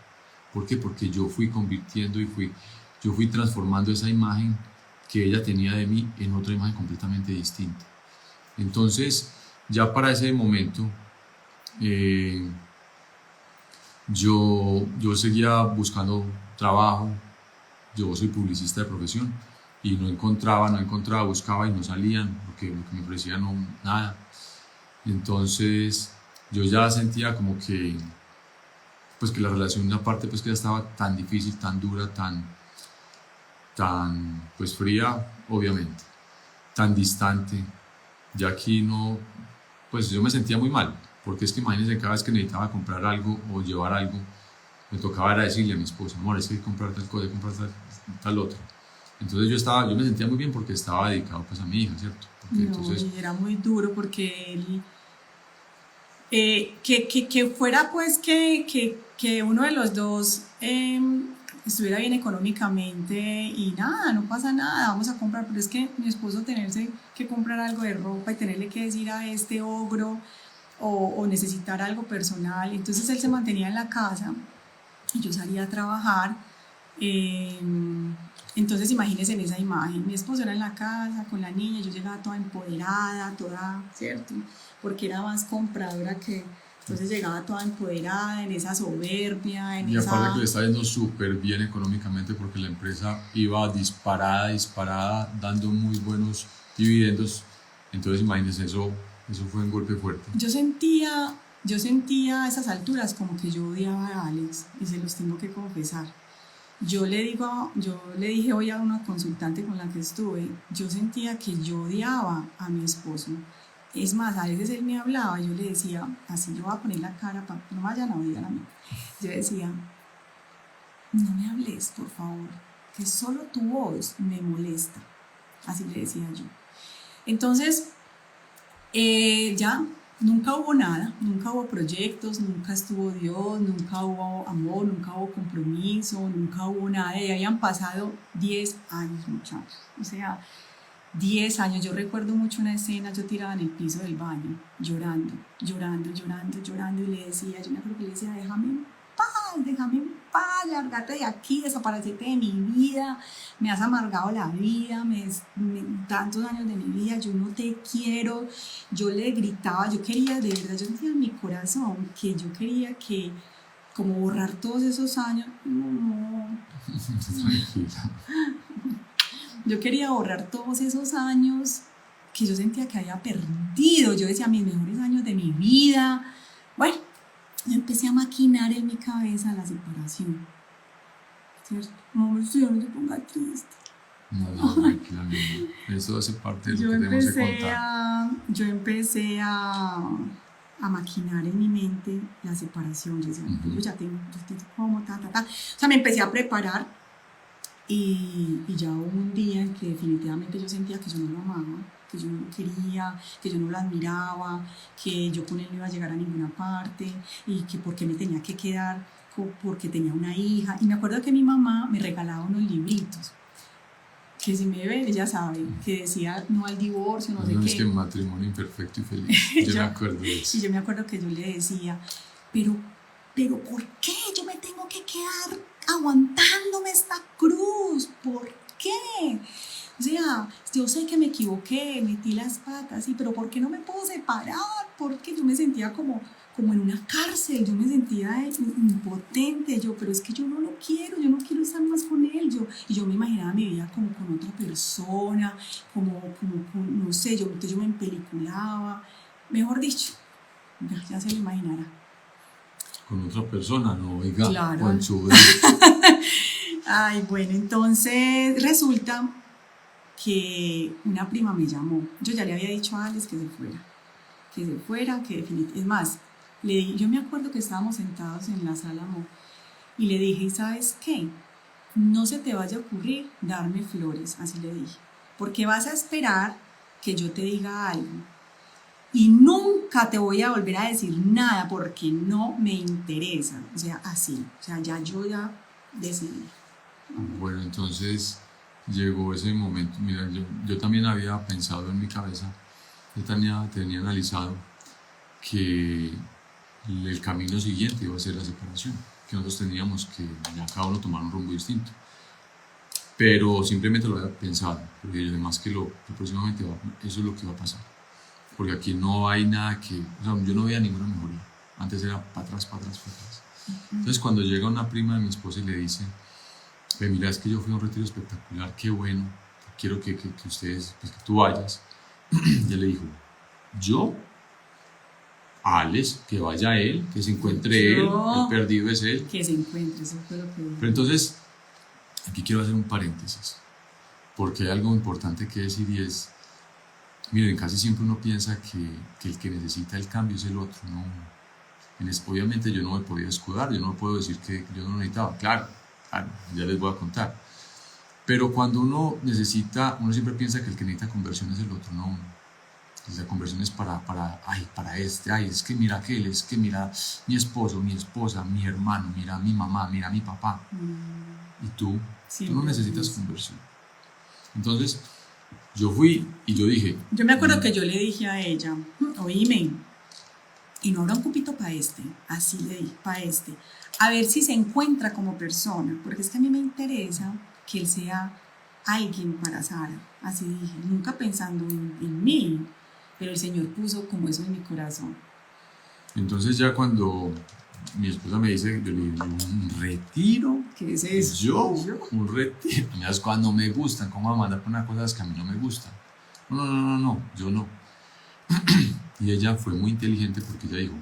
¿Por qué? Porque yo fui convirtiendo yo fui transformando esa imagen que ella tenía de mí en otra imagen completamente distinta. Entonces, ya para ese momento, yo seguía buscando trabajo. Yo soy publicista de profesión y no encontraba, buscaba y no salían, porque lo que me ofrecían no, nada. Entonces yo ya sentía como que, pues que la relación, una parte pues que ya estaba tan difícil, tan dura, tan pues fría, obviamente, tan distante. Ya aquí no, pues yo me sentía muy mal, porque es que imagínense, cada vez que necesitaba comprar algo o llevar algo, me tocaba era decirle a mi esposa, amor, es que hay que comprar tal cosa, hay que comprar tal otra. Entonces yo me sentía muy bien porque estaba dedicado pues a mi hija, ¿cierto? Porque no, entonces, y era muy duro porque él, que fuera pues que uno de los dos estuviera bien económicamente y nada, no pasa nada, vamos a comprar, pero es que mi esposo tenerse que comprar algo de ropa y tenerle que decir a este ogro o necesitar algo personal, entonces él se mantenía en la casa y yo salía a trabajar. Entonces imagínense en esa imagen, mi esposo era en la casa con la niña, yo llegaba toda empoderada, toda, ¿cierto? Porque era más compradora que, entonces llegaba toda empoderada, en esa soberbia, y aparte que le está yendo súper bien económicamente porque la empresa iba disparada, dando muy buenos dividendos. Entonces imagínense, eso fue un golpe fuerte. Yo sentía a esas alturas como que yo odiaba a Alex, y se los tengo que confesar. Yo le dije hoy a una consultante con la que estuve, yo sentía que yo odiaba a mi esposo. Es más, a veces él me hablaba y yo le decía, así yo voy a poner la cara para que no me vayan a odiar a mí. Yo decía, no me hables, por favor, que solo tu voz me molesta. Así le decía yo. Entonces, ya nunca hubo nada, nunca hubo proyectos, nunca estuvo Dios, nunca hubo amor, nunca hubo compromiso, nunca hubo nada. Y habían pasado 10 años, muchachos. O sea, 10 años. Yo recuerdo mucho una escena, yo tirada en el piso del baño, llorando. Y le decía, yo me acuerdo que le decía, déjame en paz, lárgate de aquí, desaparecete de mi vida, me has amargado la vida, tantos años de mi vida, yo no te quiero. Yo le gritaba, yo quería, de verdad, yo sentía en mi corazón que yo quería que, como borrar todos esos años, yo quería borrar todos esos años que yo sentía que había perdido. Yo decía, mis mejores años de mi vida. Bueno, yo empecé a maquinar en mi cabeza la separación. ¿Cierto? No, no se ponga triste. No, tranquila, mi amor. Eso hace parte de lo que tenemos que contar. Yo empecé a maquinar en mi mente la separación. Yo decía, yo ya tengo como, O sea, me empecé a preparar y ya hubo un día en que definitivamente yo sentía que yo no lo amaba, que yo no lo quería, que yo no lo admiraba, que yo con él no iba a llegar a ninguna parte y que por qué me tenía que quedar porque tenía una hija. Y me acuerdo que mi mamá me regalaba unos libritos que si me ve, ella sabe, que decía no al divorcio, no sé qué. Es que matrimonio imperfecto y feliz. Yo me acuerdo de eso. Y yo me acuerdo que yo le decía, pero ¿por qué yo me tengo que quedar aguantándome esta cruz? ¿Por qué? O sea, yo sé que me equivoqué, metí las patas, sí, pero ¿por qué no me puedo separar? Porque yo me sentía como en una cárcel, yo me sentía impotente, pero es que yo no lo quiero, yo no quiero estar más con él, y yo me imaginaba mi vida como con otra persona, no sé, entonces yo me empeliculaba, mejor dicho, ya se lo imaginará. Con otra persona, no, oiga, claro. Con su... Ay, bueno, entonces resulta que una prima me llamó, yo ya le había dicho a Alex que se fuera, que definitivamente, es más, yo me acuerdo que estábamos sentados en la sala y le dije, ¿sabes qué? No se te vaya a ocurrir darme flores, así le dije, porque vas a esperar que yo te diga algo y nunca te voy a volver a decir nada porque no me interesa, o sea, así, o sea, ya decidí. Bueno, entonces llegó ese momento, mira, yo también había pensado en mi cabeza, yo tenía analizado que el camino siguiente iba a ser la separación, que nosotros teníamos que ya cada uno tomar un rumbo distinto, pero simplemente lo había pensado, porque además que próximamente eso es lo que va a pasar, porque aquí no hay nada o sea, yo no veía ninguna mejoría, antes era para atrás. Entonces cuando llega una prima de mi esposa y le dice, mira, es que yo fui a un retiro espectacular, qué bueno, quiero que ustedes, pues, que tú vayas, ya le dijo, yo, Alex, que vaya él, que se encuentre él, el perdido es él. Que se encuentre, eso fue lo que dijo. Pero entonces, aquí quiero hacer un paréntesis, porque hay algo importante que decir y es, miren, casi siempre uno piensa que el que necesita el cambio es el otro, no. Obviamente yo no me podía escudar, yo no puedo decir que yo no lo necesitaba, claro, ya les voy a contar. Pero cuando uno siempre piensa que el que necesita conversión es el otro, no. La conversión es para es que mira aquel, es que mira mi esposo, mi esposa, mi hermano, mira mi mamá, mira mi papá. Y tú no necesitas conversión. Entonces, yo fui y yo dije... Yo me acuerdo que yo le dije a ella, oíme, y no habrá un cupito para así le dije, para a ver si se encuentra como persona, porque es que a mí me interesa que él sea alguien para Sara, así dije, nunca pensando en mí, pero el Señor puso como eso en mi corazón. Entonces ya cuando mi esposa me dice, yo le digo, ¿un retiro? ¿Qué es eso? ¿Yo? ¿Un retiro? Y es cuando me gustan, ¿cómo va a mandar por unas cosas que a mí no me gustan? No, yo no. Y ella fue muy inteligente porque ella dijo,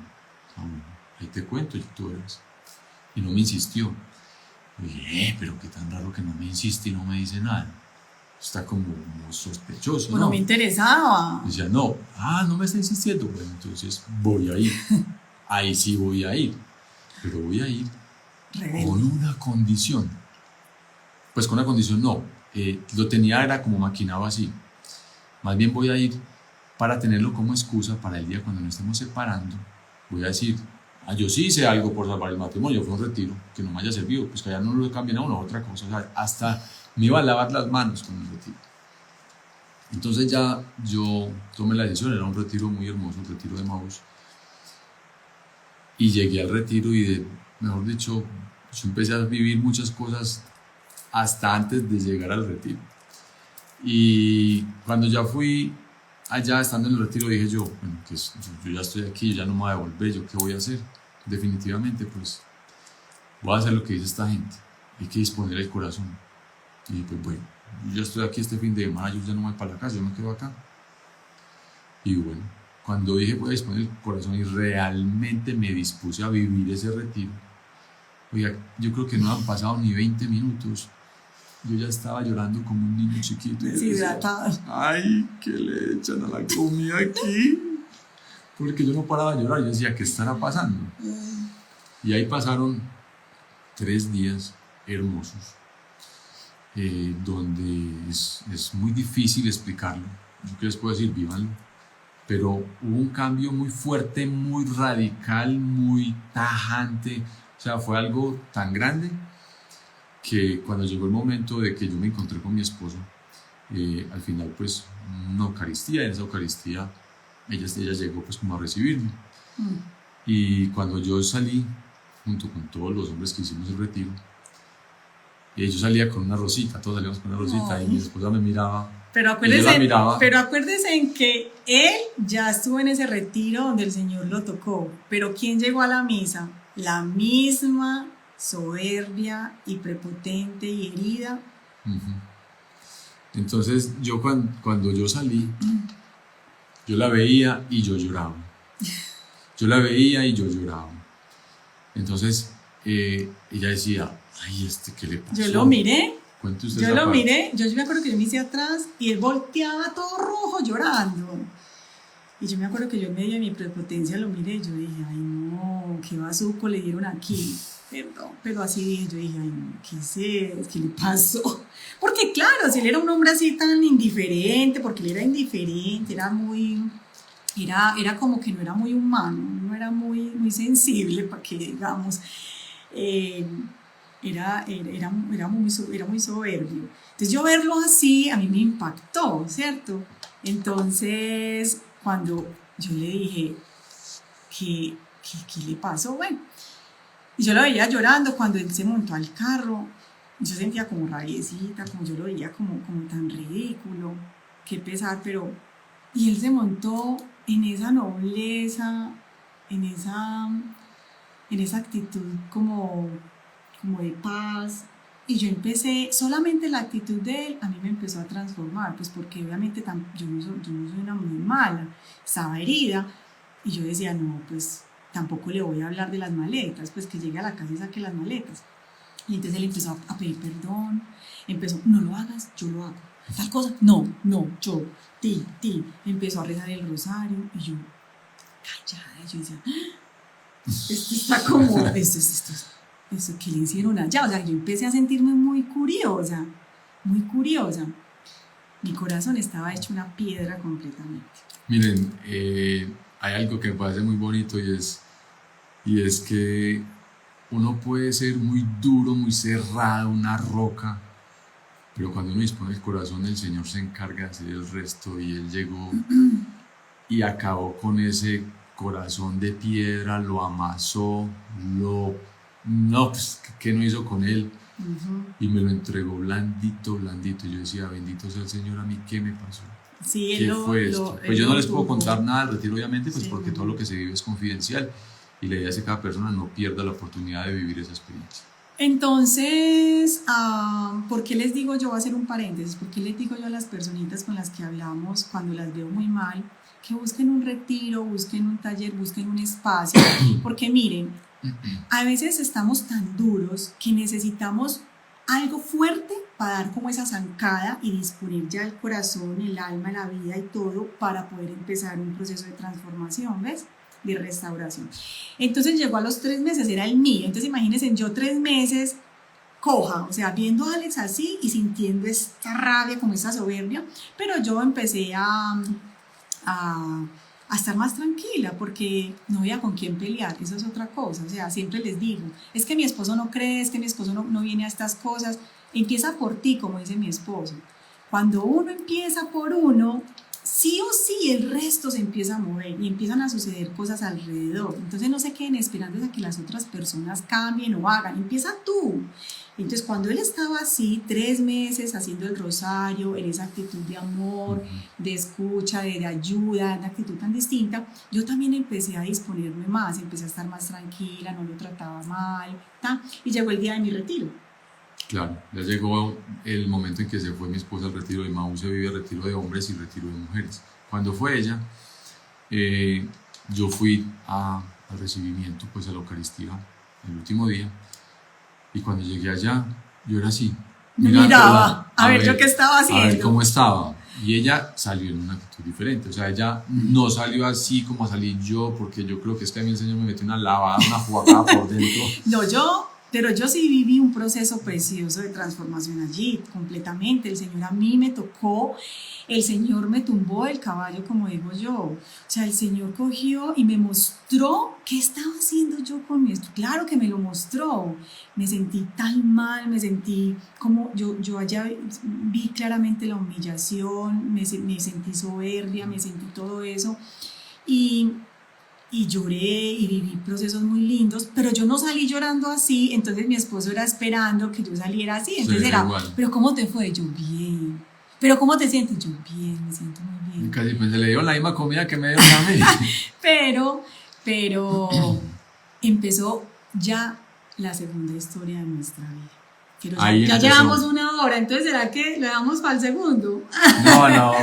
ahí te cuento, tú eres. Y no me insistió. Y dije, pero qué tan raro que no me insiste y no me dice nada. Está como sospechoso, ¿no? No me interesaba. Y decía, no me está insistiendo. Bueno, entonces voy a ir. Ahí sí voy a ir. Pero voy a ir con una condición. Pues con una condición no. Lo tenía, era como maquinado así. Más bien voy a ir para tenerlo como excusa para el día cuando nos estemos separando. Voy a decir, yo sí hice algo por salvar el matrimonio, fue un retiro que no me haya servido, pues que allá no lo cambian a uno, otra cosa, o sea, hasta me iba a lavar las manos con el retiro. Entonces ya yo tomé la decisión, era un retiro muy hermoso, el retiro de Maús, y llegué al retiro y mejor dicho, yo empecé a vivir muchas cosas hasta antes de llegar al retiro. Y cuando ya fui allá, estando en el retiro, dije yo, bueno, que yo ya estoy aquí, ya no me voy a devolver, ¿yo qué voy a hacer? Definitivamente, pues, voy a hacer lo que dice esta gente, hay que disponer el corazón. Y pues bueno, yo ya estoy aquí este fin de semana, yo ya no me voy para la casa, yo me quedo acá. Y bueno, cuando dije voy a disponer el corazón y realmente me dispuse a vivir ese retiro, oiga, yo creo que no han pasado ni 20 minutos yo ya estaba llorando como un niño chiquito. Deshidratado. Ay, ¿qué le echan a la comida aquí? Porque yo no paraba de llorar, yo decía, ¿qué estará pasando? Y ahí pasaron 3 días hermosos, donde es muy difícil explicarlo. Yo que les puedo decir, vívanlo. Pero hubo un cambio muy fuerte, muy radical, muy tajante. O sea, fue algo tan grande que cuando llegó el momento de que yo me encontré con mi esposo, al final pues una Eucaristía, en esa Eucaristía ella llegó pues como a recibirme. Y cuando yo salí, junto con todos los hombres que hicimos el retiro, yo salía con una rosita, todos salíamos con una rosita, y mi esposa me miraba. Pero acuérdese en que él ya estuvo en ese retiro donde el Señor lo tocó. Pero ¿quién llegó a la misa? La misma soberbia y prepotente y herida. Entonces yo cuando yo salí, yo la veía y yo lloraba. Yo la veía y yo lloraba. Entonces ella decía, ay, ¿qué le pasó? Yo lo miré. Cuente usted Yo esa lo parte. miré, yo me acuerdo que yo me hice atrás y él volteaba todo rojo llorando. Y yo me acuerdo que yo en medio de mi prepotencia lo miré y yo dije, ay no, qué bazuco le dieron aquí. Perdón, pero así dije, yo dije, ay no, ¿qué es? ¿Qué le pasó? Porque claro, si él era un hombre así tan indiferente, porque él era indiferente, era muy... Era como que no era muy humano, no era muy sensible, para que digamos... Era muy soberbio. Entonces yo verlo así a mí me impactó, ¿cierto? Entonces cuando yo le dije, ¿qué le pasó? Bueno, y yo lo veía llorando cuando él se montó al carro. Yo sentía como rabiecita, como yo lo veía como tan ridículo, qué pesar, pero... Y él se montó en esa nobleza, en esa actitud como de paz, y yo empecé, solamente la actitud de él a mí me empezó a transformar, pues porque obviamente yo no soy una mujer mala, estaba herida, y yo decía, no, pues tampoco le voy a hablar de las maletas, pues que llegue a la casa y saque las maletas. Y entonces él empezó a pedir perdón, empezó, no lo hagas, yo lo hago, tal cosa, no, yo, empezó a rezar el rosario, y yo, callada, yo decía, esto está como, eso que le hicieron allá, o sea, yo empecé a sentirme muy curiosa, mi corazón estaba hecho una piedra completamente. Miren, hay algo que me parece muy bonito y es que uno puede ser muy duro, muy cerrado, una roca, pero cuando uno dispone el corazón, el Señor se encarga de hacer el resto, y Él llegó y acabó con ese corazón de piedra, lo amasó, pues, ¿qué no hizo con él? Y me lo entregó blandito. Yo decía, bendito sea el Señor, a mí, ¿qué me pasó? Sí, ¿Qué fue esto? Pues yo no les puedo tuvo. contar nada del retiro, obviamente, pues Sí. porque todo lo que se vive es confidencial, y la idea es que cada persona no pierda la oportunidad de vivir esa experiencia. Entonces, ¿por qué les digo yo? Voy a hacer un paréntesis. ¿Por qué les digo yo a las personitas con las que hablamos cuando las veo muy mal que busquen un retiro, busquen un taller, busquen un espacio? Porque miren, a veces estamos tan duros que necesitamos algo fuerte para dar como esa zancada y disponer ya el corazón, el alma, la vida y todo para poder empezar un proceso de transformación, ¿ves? De restauración. Entonces llegó a los 3 meses, era el mío. Entonces imagínense, yo 3 meses coja, o sea, viendo a Alex así y sintiendo esta rabia, como esta soberbia, pero yo empecé a estar más tranquila porque no había con quién pelear, eso es otra cosa. O sea, siempre les digo, es que mi esposo no cree, es que mi esposo no viene a estas cosas. Empieza por ti, como dice mi esposo. Cuando uno empieza por uno, sí o sí el resto se empieza a mover y empiezan a suceder cosas alrededor. Entonces no se queden esperando a que las otras personas cambien o hagan, empieza tú. Entonces cuando él estaba así 3 meses haciendo el rosario, en esa actitud de amor, de escucha, de ayuda, una actitud tan distinta, yo también empecé a disponerme más, empecé a estar más tranquila, no lo trataba mal, y llegó el día de mi retiro. Claro, ya llegó el momento en que se fue mi esposa al retiro de Maú. Se vive retiro de hombres y retiro de mujeres. Cuando fue ella, yo fui al recibimiento, pues a la Eucaristía, el último día, y cuando llegué allá, yo era así, Me miraba a ver yo qué estaba haciendo. A ver cómo estaba. Y ella salió en una actitud diferente. O sea, ella no salió así como salí yo, porque yo creo que es que a mí el Señor me metió una lavada, una jugada por dentro. Pero yo sí viví un proceso precioso de transformación allí, completamente. El Señor a mí me tocó, el Señor me tumbó el caballo, como digo yo. O sea, el Señor cogió y me mostró qué estaba haciendo yo con esto. Claro que me lo mostró. Me sentí tan mal, me sentí como, yo allá vi claramente la humillación, me sentí soberbia, me sentí todo eso. Y lloré y viví procesos muy lindos, pero yo no salí llorando así, entonces mi esposo era esperando que yo saliera así, entonces Sí, era, igual. pero ¿cómo te fue? Yo, bien. ¿Pero cómo te sientes? Yo, bien, me siento muy bien. Casi pues, se le dio la misma comida que me dio a mí. Pero empezó ya la segunda historia de nuestra vida. Pero ya llevamos 1 hora, entonces ¿será que le damos para el segundo?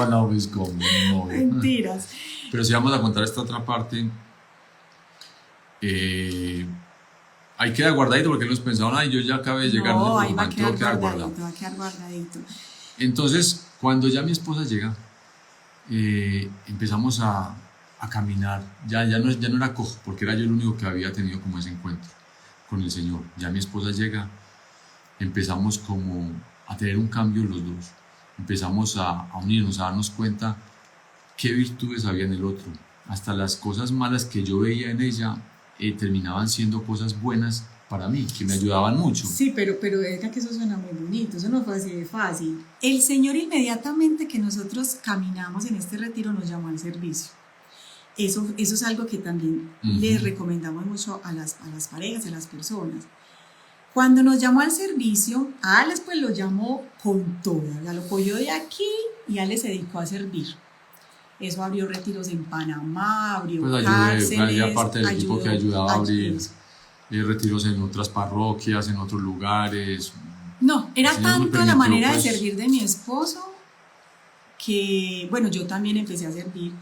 No, pues como, no. Mentiras. Pero si vamos a contar esta otra parte, ahí queda guardadito porque nos pensaron, ay, yo ya acabé de llegar. No, ahí va a tengo quedar que guardadito, va a quedar guardadito. Entonces, cuando ya mi esposa llega, empezamos a caminar. Ya no era cojo, porque era yo el único que había tenido como ese encuentro con el Señor. Ya mi esposa llega, empezamos como a tener un cambio los dos. Empezamos a unirnos, a darnos cuenta qué virtudes había en el otro. Hasta las cosas malas que yo veía en ella terminaban siendo cosas buenas para mí, que me ayudaban mucho. Sí, pero es que eso suena muy bonito, eso no fue así de fácil. El Señor inmediatamente que nosotros caminamos en este retiro nos llamó al servicio. Eso es algo que también les recomendamos mucho a las parejas, a las personas. Cuando nos llamó al servicio, a Alex pues lo llamó con todo, ya lo cogió de aquí y Alex se dedicó a servir. Eso abrió retiros en Panamá, abrió cárceles. Aparte del equipo que ayudaba a abrir retiros en otras parroquias, en otros lugares. No, era tanto la manera de servir de mi esposo que, bueno, yo también empecé a servir,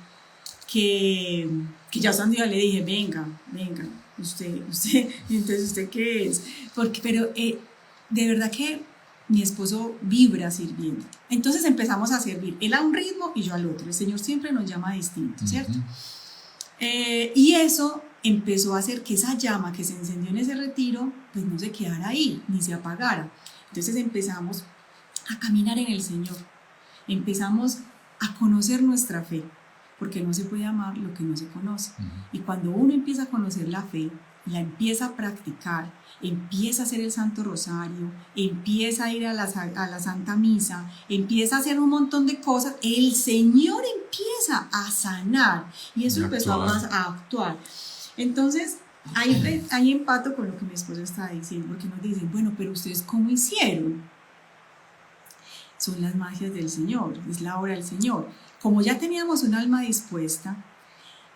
que ya un día le dije, venga, usted, entonces ¿usted qué es? Pero de verdad que mi esposo vibra sirviendo. Entonces empezamos a servir, él a un ritmo y yo al otro. El Señor siempre nos llama distinto, ¿cierto? Y eso empezó a hacer que esa llama que se encendió en ese retiro, pues no se quedara ahí, ni se apagara. Entonces empezamos a caminar en el Señor, empezamos a conocer nuestra fe, porque no se puede amar lo que no se conoce. Y cuando uno empieza a conocer la fe, la empieza a practicar, empieza a hacer el Santo Rosario, empieza a ir a la Santa Misa, empieza a hacer un montón de cosas, el Señor empieza a sanar y eso empezó a actuar. Entonces, ahí empato con lo que mi esposo está diciendo, porque nos dicen, bueno, pero ustedes ¿cómo hicieron? Son las magias del Señor, es la obra del Señor. Como ya teníamos un alma dispuesta,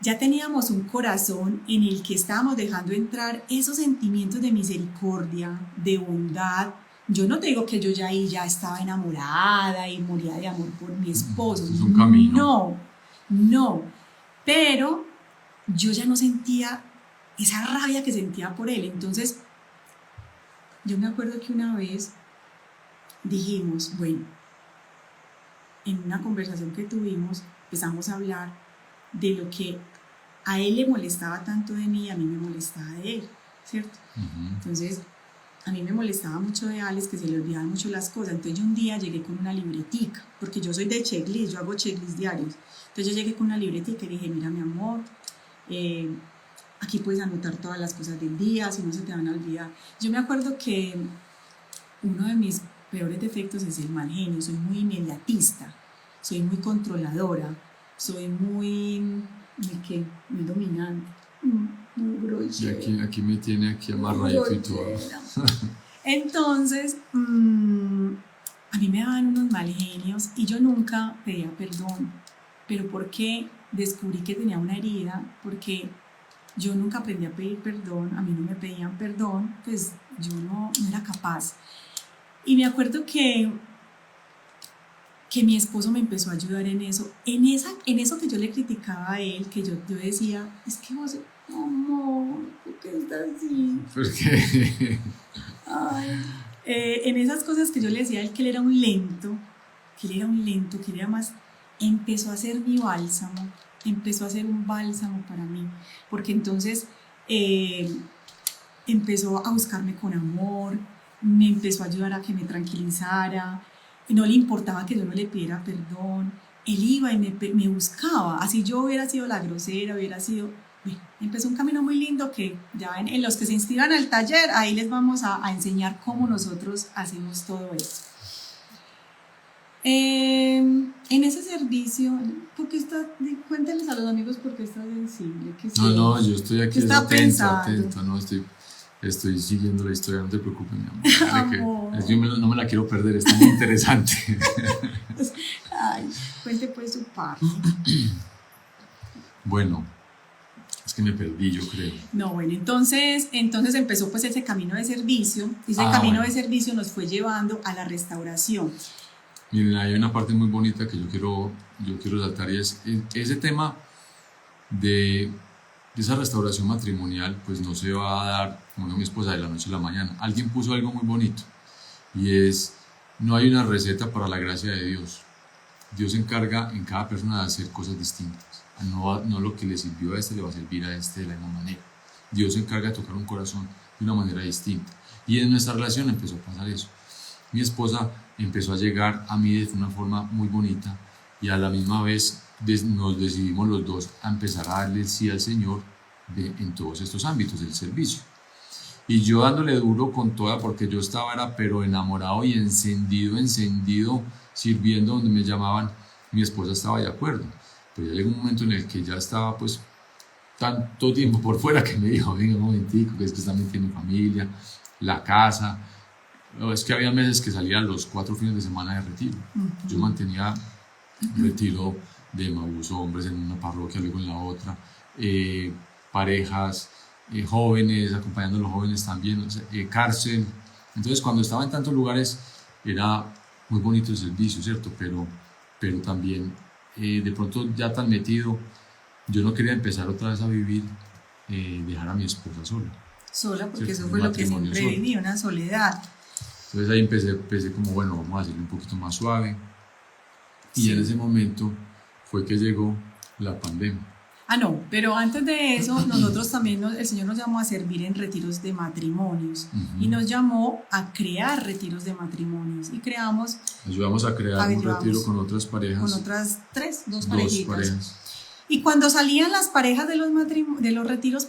ya teníamos un corazón en el que estábamos dejando entrar esos sentimientos de misericordia, de bondad. Yo no te digo que yo ya estaba enamorada y moría de amor por mi esposo. Es un camino. No. Pero yo ya no sentía esa rabia que sentía por él. Entonces, yo me acuerdo que una vez dijimos, bueno, en una conversación que tuvimos, empezamos a hablar de lo que a él le molestaba tanto de mí y a mí me molestaba de él, ¿cierto? Entonces, a mí me molestaba mucho de Alex que se le olvidaban mucho las cosas. Entonces yo un día llegué con una libretica, porque yo soy de checklist, yo hago checklist diarios. Entonces yo llegué con una libretica y dije, mira mi amor, aquí puedes anotar todas las cosas del día, si no se te van a olvidar. Yo me acuerdo que uno de mis peores defectos es el mal genio, soy muy inmediatista, soy muy controladora, soy muy dominante, muy grosera. Y aquí me tiene aquí amarradito y todo. Entonces, a mí me daban unos mal genios y yo nunca pedía perdón, pero porque descubrí que tenía una herida, porque yo nunca aprendí a pedir perdón, a mí no me pedían perdón, pues yo no era capaz. Y me acuerdo que mi esposo me empezó a ayudar en eso que yo le criticaba a él, que yo decía, es que vos, amor, ¿por qué estás así? ¿Por qué? Ay, En esas cosas que yo le decía a él que él era un lento, que él era más, empezó a hacer mi bálsamo, empezó a hacer un bálsamo para mí, porque entonces empezó a buscarme con amor, me empezó a ayudar a que me tranquilizara, no le importaba que yo no le pidiera perdón, él iba y me buscaba, así yo hubiera sido la grosera, hubiera sido... Empezó un camino muy lindo que ya en los que se inscriban al taller, ahí les vamos a enseñar cómo nosotros hacemos todo esto. En ese servicio, cuéntenles a los amigos por qué está sensible. No, yo estoy aquí atento, no, estoy siguiendo la historia, no te preocupes, mi amor. Yo no me la quiero perder, está muy interesante. Ay, cuente pues su parte. Bueno, es que me perdí, yo creo. No, bueno, entonces empezó pues ese camino de servicio, y ese camino de servicio nos fue llevando a la restauración. Miren, hay una parte muy bonita que yo quiero resaltar, y es ese tema de esa restauración matrimonial, pues no se va a dar, como dijo mi esposa, de la noche a la mañana. Alguien puso algo muy bonito, y es, no hay una receta para la gracia de Dios. Dios se encarga en cada persona de hacer cosas distintas. No lo que le sirvió a este le va a servir a este de la misma manera. Dios se encarga de tocar un corazón de una manera distinta. Y en nuestra relación empezó a pasar eso. Mi esposa empezó a llegar a mí de una forma muy bonita, y a la misma vez nos decidimos los dos a empezar a darle el sí al Señor en todos estos ámbitos del servicio. Y yo dándole duro con toda, porque yo estaba pero enamorado y encendido, sirviendo donde me llamaban. Mi esposa estaba de acuerdo. Pero ya llegó un momento en el que ya estaba pues tanto tiempo por fuera que me dijo, venga un momentico, que es que también tiene familia, la casa. Es que había meses que salía los 4 fines de semana de retiro. Yo mantenía retiro de Maús, hombres en una parroquia, luego en la otra, parejas, jóvenes, acompañando a los jóvenes también, cárcel. Entonces cuando estaba en tantos lugares era muy bonito el servicio, ¿cierto? Pero también de pronto ya tan metido, yo no quería empezar otra vez a vivir, dejar a mi esposa sola, Porque ¿cierto? eso fue lo que siempre viví, una soledad. Entonces ahí empecé como, bueno, vamos a hacerlo un poquito más suave. Y en ese momento fue que llegó la pandemia. No, pero antes de eso, nosotros también, el Señor nos llamó a servir en retiros de matrimonios, y nos llamó a crear retiros de matrimonios, y ayudamos a crear un retiro con otras parejas. Con otras dos parejas. Y cuando salían las parejas de los retiros,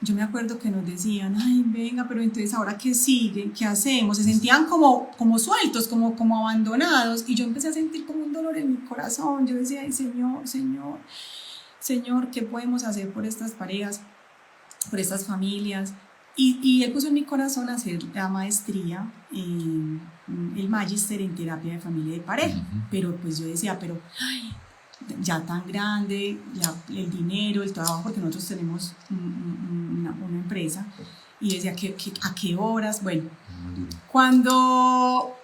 yo me acuerdo que nos decían, ay, venga, pero entonces ahora ¿qué sigue? ¿Qué hacemos? Se sentían como sueltos, como abandonados, y yo empecé a sentir como un dolor en mi corazón. Yo decía, ay, Señor, ¿qué podemos hacer por estas parejas, por estas familias? Y Él puso en mi corazón hacer la maestría, el Magister en terapia de familia y de pareja. Pero pues yo decía, ya tan grande, el dinero, el trabajo, porque nosotros tenemos una empresa, y decía, ¿a qué horas? Bueno, cuando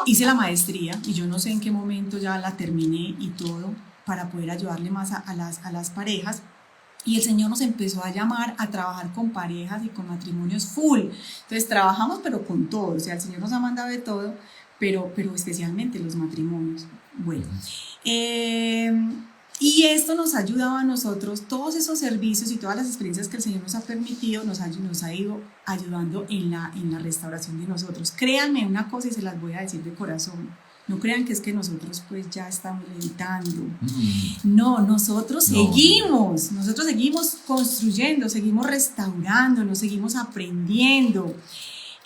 hice la maestría, y yo no sé en qué momento ya la terminé y todo, para poder ayudarle más a las parejas, y el Señor nos empezó a llamar a trabajar con parejas y con matrimonios full. Entonces trabajamos pero con todo, o sea, el Señor nos ha mandado de todo, pero especialmente los matrimonios. Bueno, y esto nos ha ayudado a nosotros, todos esos servicios y todas las experiencias que el Señor nos ha permitido, nos ha ido ayudando en la restauración de nosotros. Créanme una cosa, y se las voy a decir de corazón, no crean que es que nosotros pues ya estamos levitando. No, nosotros seguimos construyendo, seguimos restaurando, nos seguimos aprendiendo.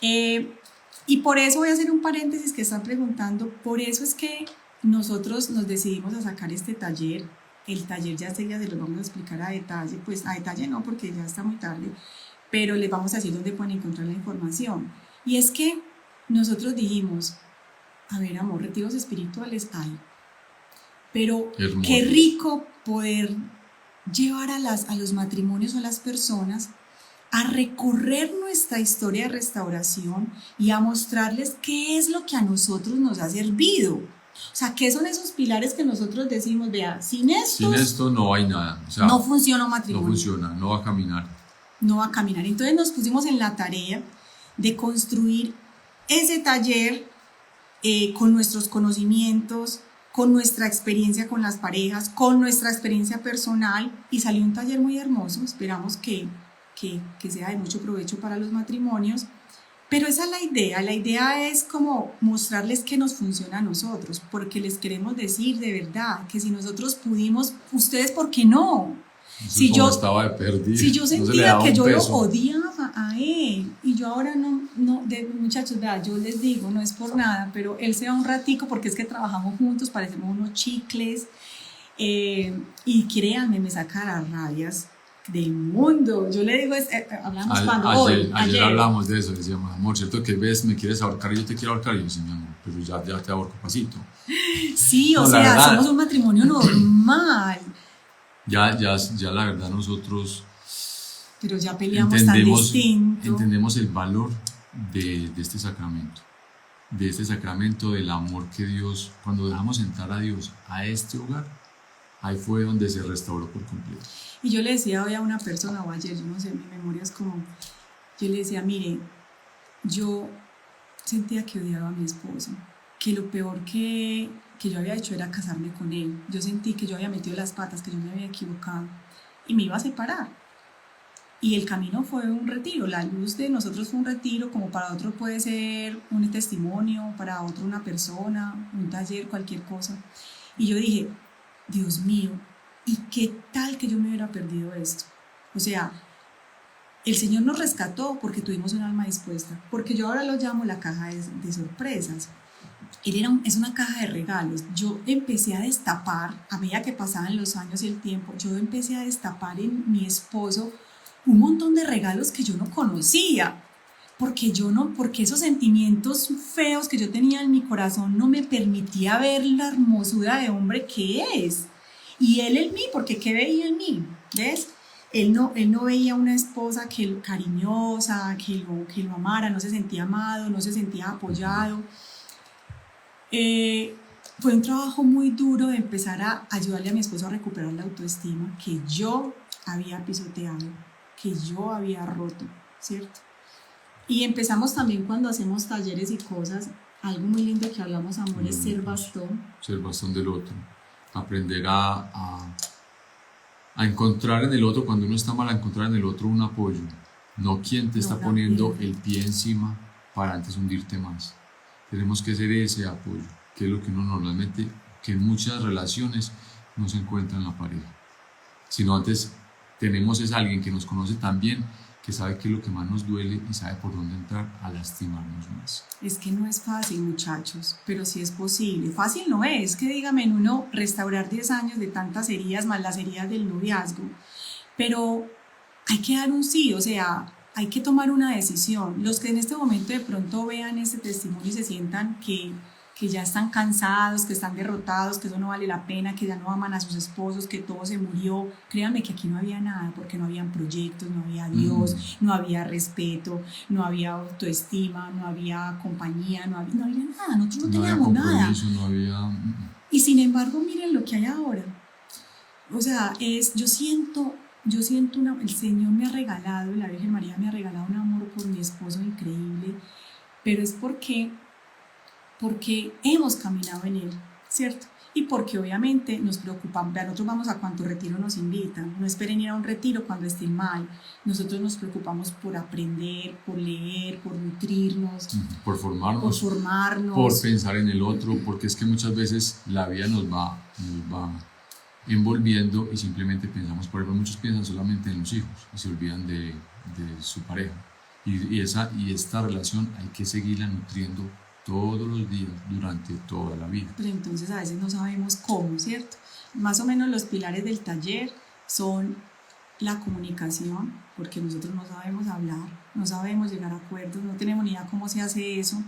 Y por eso voy a hacer un paréntesis que están preguntando, por eso es que nosotros nos decidimos a sacar este taller. El taller ya se los vamos a explicar a detalle, pues a detalle no, porque ya está muy tarde, pero les vamos a decir dónde pueden encontrar la información. Y es que nosotros dijimos, a ver, amor, retiros espirituales hay, pero hermoso. Qué rico poder llevar a los matrimonios o a las personas a recorrer nuestra historia de restauración y a mostrarles qué es lo que a nosotros nos ha servido. O sea, ¿qué son esos pilares que nosotros decimos, vea, sin esto no hay nada? O sea, no funciona un matrimonio. No funciona, no va a caminar. No va a caminar. Entonces nos pusimos en la tarea de construir ese taller con nuestros conocimientos, con nuestra experiencia con las parejas, con nuestra experiencia personal, y salió un taller muy hermoso. Esperamos que sea de mucho provecho para los matrimonios. Pero esa es la idea es como mostrarles que nos funciona a nosotros, porque les queremos decir de verdad que si nosotros pudimos, ustedes, ¿por qué no? Si yo estaba de perdido, si yo no sentía que yo peso. lo odiaba a él, y yo ahora muchachos, vea, yo les digo, no es por nada, pero él se va un ratico porque es que trabajamos juntos, parecemos unos chicles, y créanme, me saca las rabias del mundo. Yo le digo, hablamos ayer hablamos de eso, decíamos, amor, ¿cierto que ves, me quieres ahorcar y yo te quiero ahorcar? Y yo decía, mi amor, pero ya te ahorco pasito. Sí, o sea, verdad, somos un matrimonio normal. Ya la verdad nosotros pero ya peleamos tan distinto. Entendemos el valor de este sacramento del amor que Dios, cuando dejamos entrar a Dios a este hogar, ahí fue donde se restauró por completo. Y yo le decía hoy a una persona, o ayer, yo no sé, mi memoria es como, yo le decía, mire, yo sentía que odiaba a mi esposo, que lo peor que yo había hecho era casarme con él. Yo sentí que yo había metido las patas, que yo me había equivocado y me iba a separar. Y el camino fue un retiro, la luz de nosotros fue un retiro, como para otro puede ser un testimonio, para otro una persona, un taller, cualquier cosa. Y yo dije, Dios mío, ¿y qué tal que yo me hubiera perdido esto? O sea, el Señor nos rescató porque tuvimos un alma dispuesta, porque yo ahora lo llamo la caja de sorpresas. Es una caja de regalos. Yo empecé a destapar, a medida que pasaban los años y el tiempo, yo empecé a destapar en mi esposo un montón de regalos que yo no conocía, porque esos sentimientos feos que yo tenía en mi corazón no me permitía ver la hermosura de hombre que es. Y él en mí, porque ¿qué veía en mí? ¿Ves? Él no veía una esposa cariñosa, que lo amara, no se sentía amado, no se sentía apoyado. Fue un trabajo muy duro de empezar a ayudarle a mi esposo a recuperar la autoestima que yo había pisoteado, que yo había roto, ¿cierto? Y empezamos también cuando hacemos talleres y cosas, algo muy lindo que hablamos, amor, es ser bastón. Ser bastón del otro. Aprender a encontrar en el otro, cuando uno está mal, a encontrar en el otro un apoyo, no quien te está poniendo el pie encima para antes hundirte más. Tenemos que ser ese apoyo, que es lo que uno normalmente, que en muchas relaciones no se encuentra en la pareja, sino antes tenemos es alguien que nos conoce tan bien, que sabe qué es lo que más nos duele y sabe por dónde entrar a lastimarnos más. Es que no es fácil, muchachos, pero sí es posible. Fácil no es, que dígame en uno restaurar 10 años de tantas heridas, más las heridas del noviazgo, pero hay que dar un sí, o sea, hay que tomar una decisión. Los que en este momento de pronto vean este testimonio y se sientan que ya están cansados, que están derrotados, que eso no vale la pena, que ya no aman a sus esposos, que todo se murió, créanme que aquí no había nada, porque no habían proyectos, no había Dios, no había respeto, no había autoestima, no había compañía, no había nada, nosotros no teníamos nada. No había... Y sin embargo, miren lo que hay ahora. O sea, yo siento el Señor me ha regalado, la Virgen María me ha regalado un amor por mi esposo increíble, pero es porque hemos caminado en él, ¿cierto? Y porque obviamente nos preocupamos, nosotros vamos a cuanto retiro nos invitan, no esperen ir a un retiro cuando estén mal, nosotros nos preocupamos por aprender, por leer, por nutrirnos, por formarnos, por pensar en el otro, porque es que muchas veces la vida nos va envolviendo y simplemente pensamos, por ejemplo, muchos piensan solamente en los hijos y se olvidan de su pareja, y esta relación hay que seguirla nutriendo todos los días, durante toda la vida. Pero entonces a veces no sabemos cómo, ¿cierto? Más o menos los pilares del taller son la comunicación, porque nosotros no sabemos hablar, no sabemos llegar a acuerdos, no tenemos ni idea cómo se hace eso.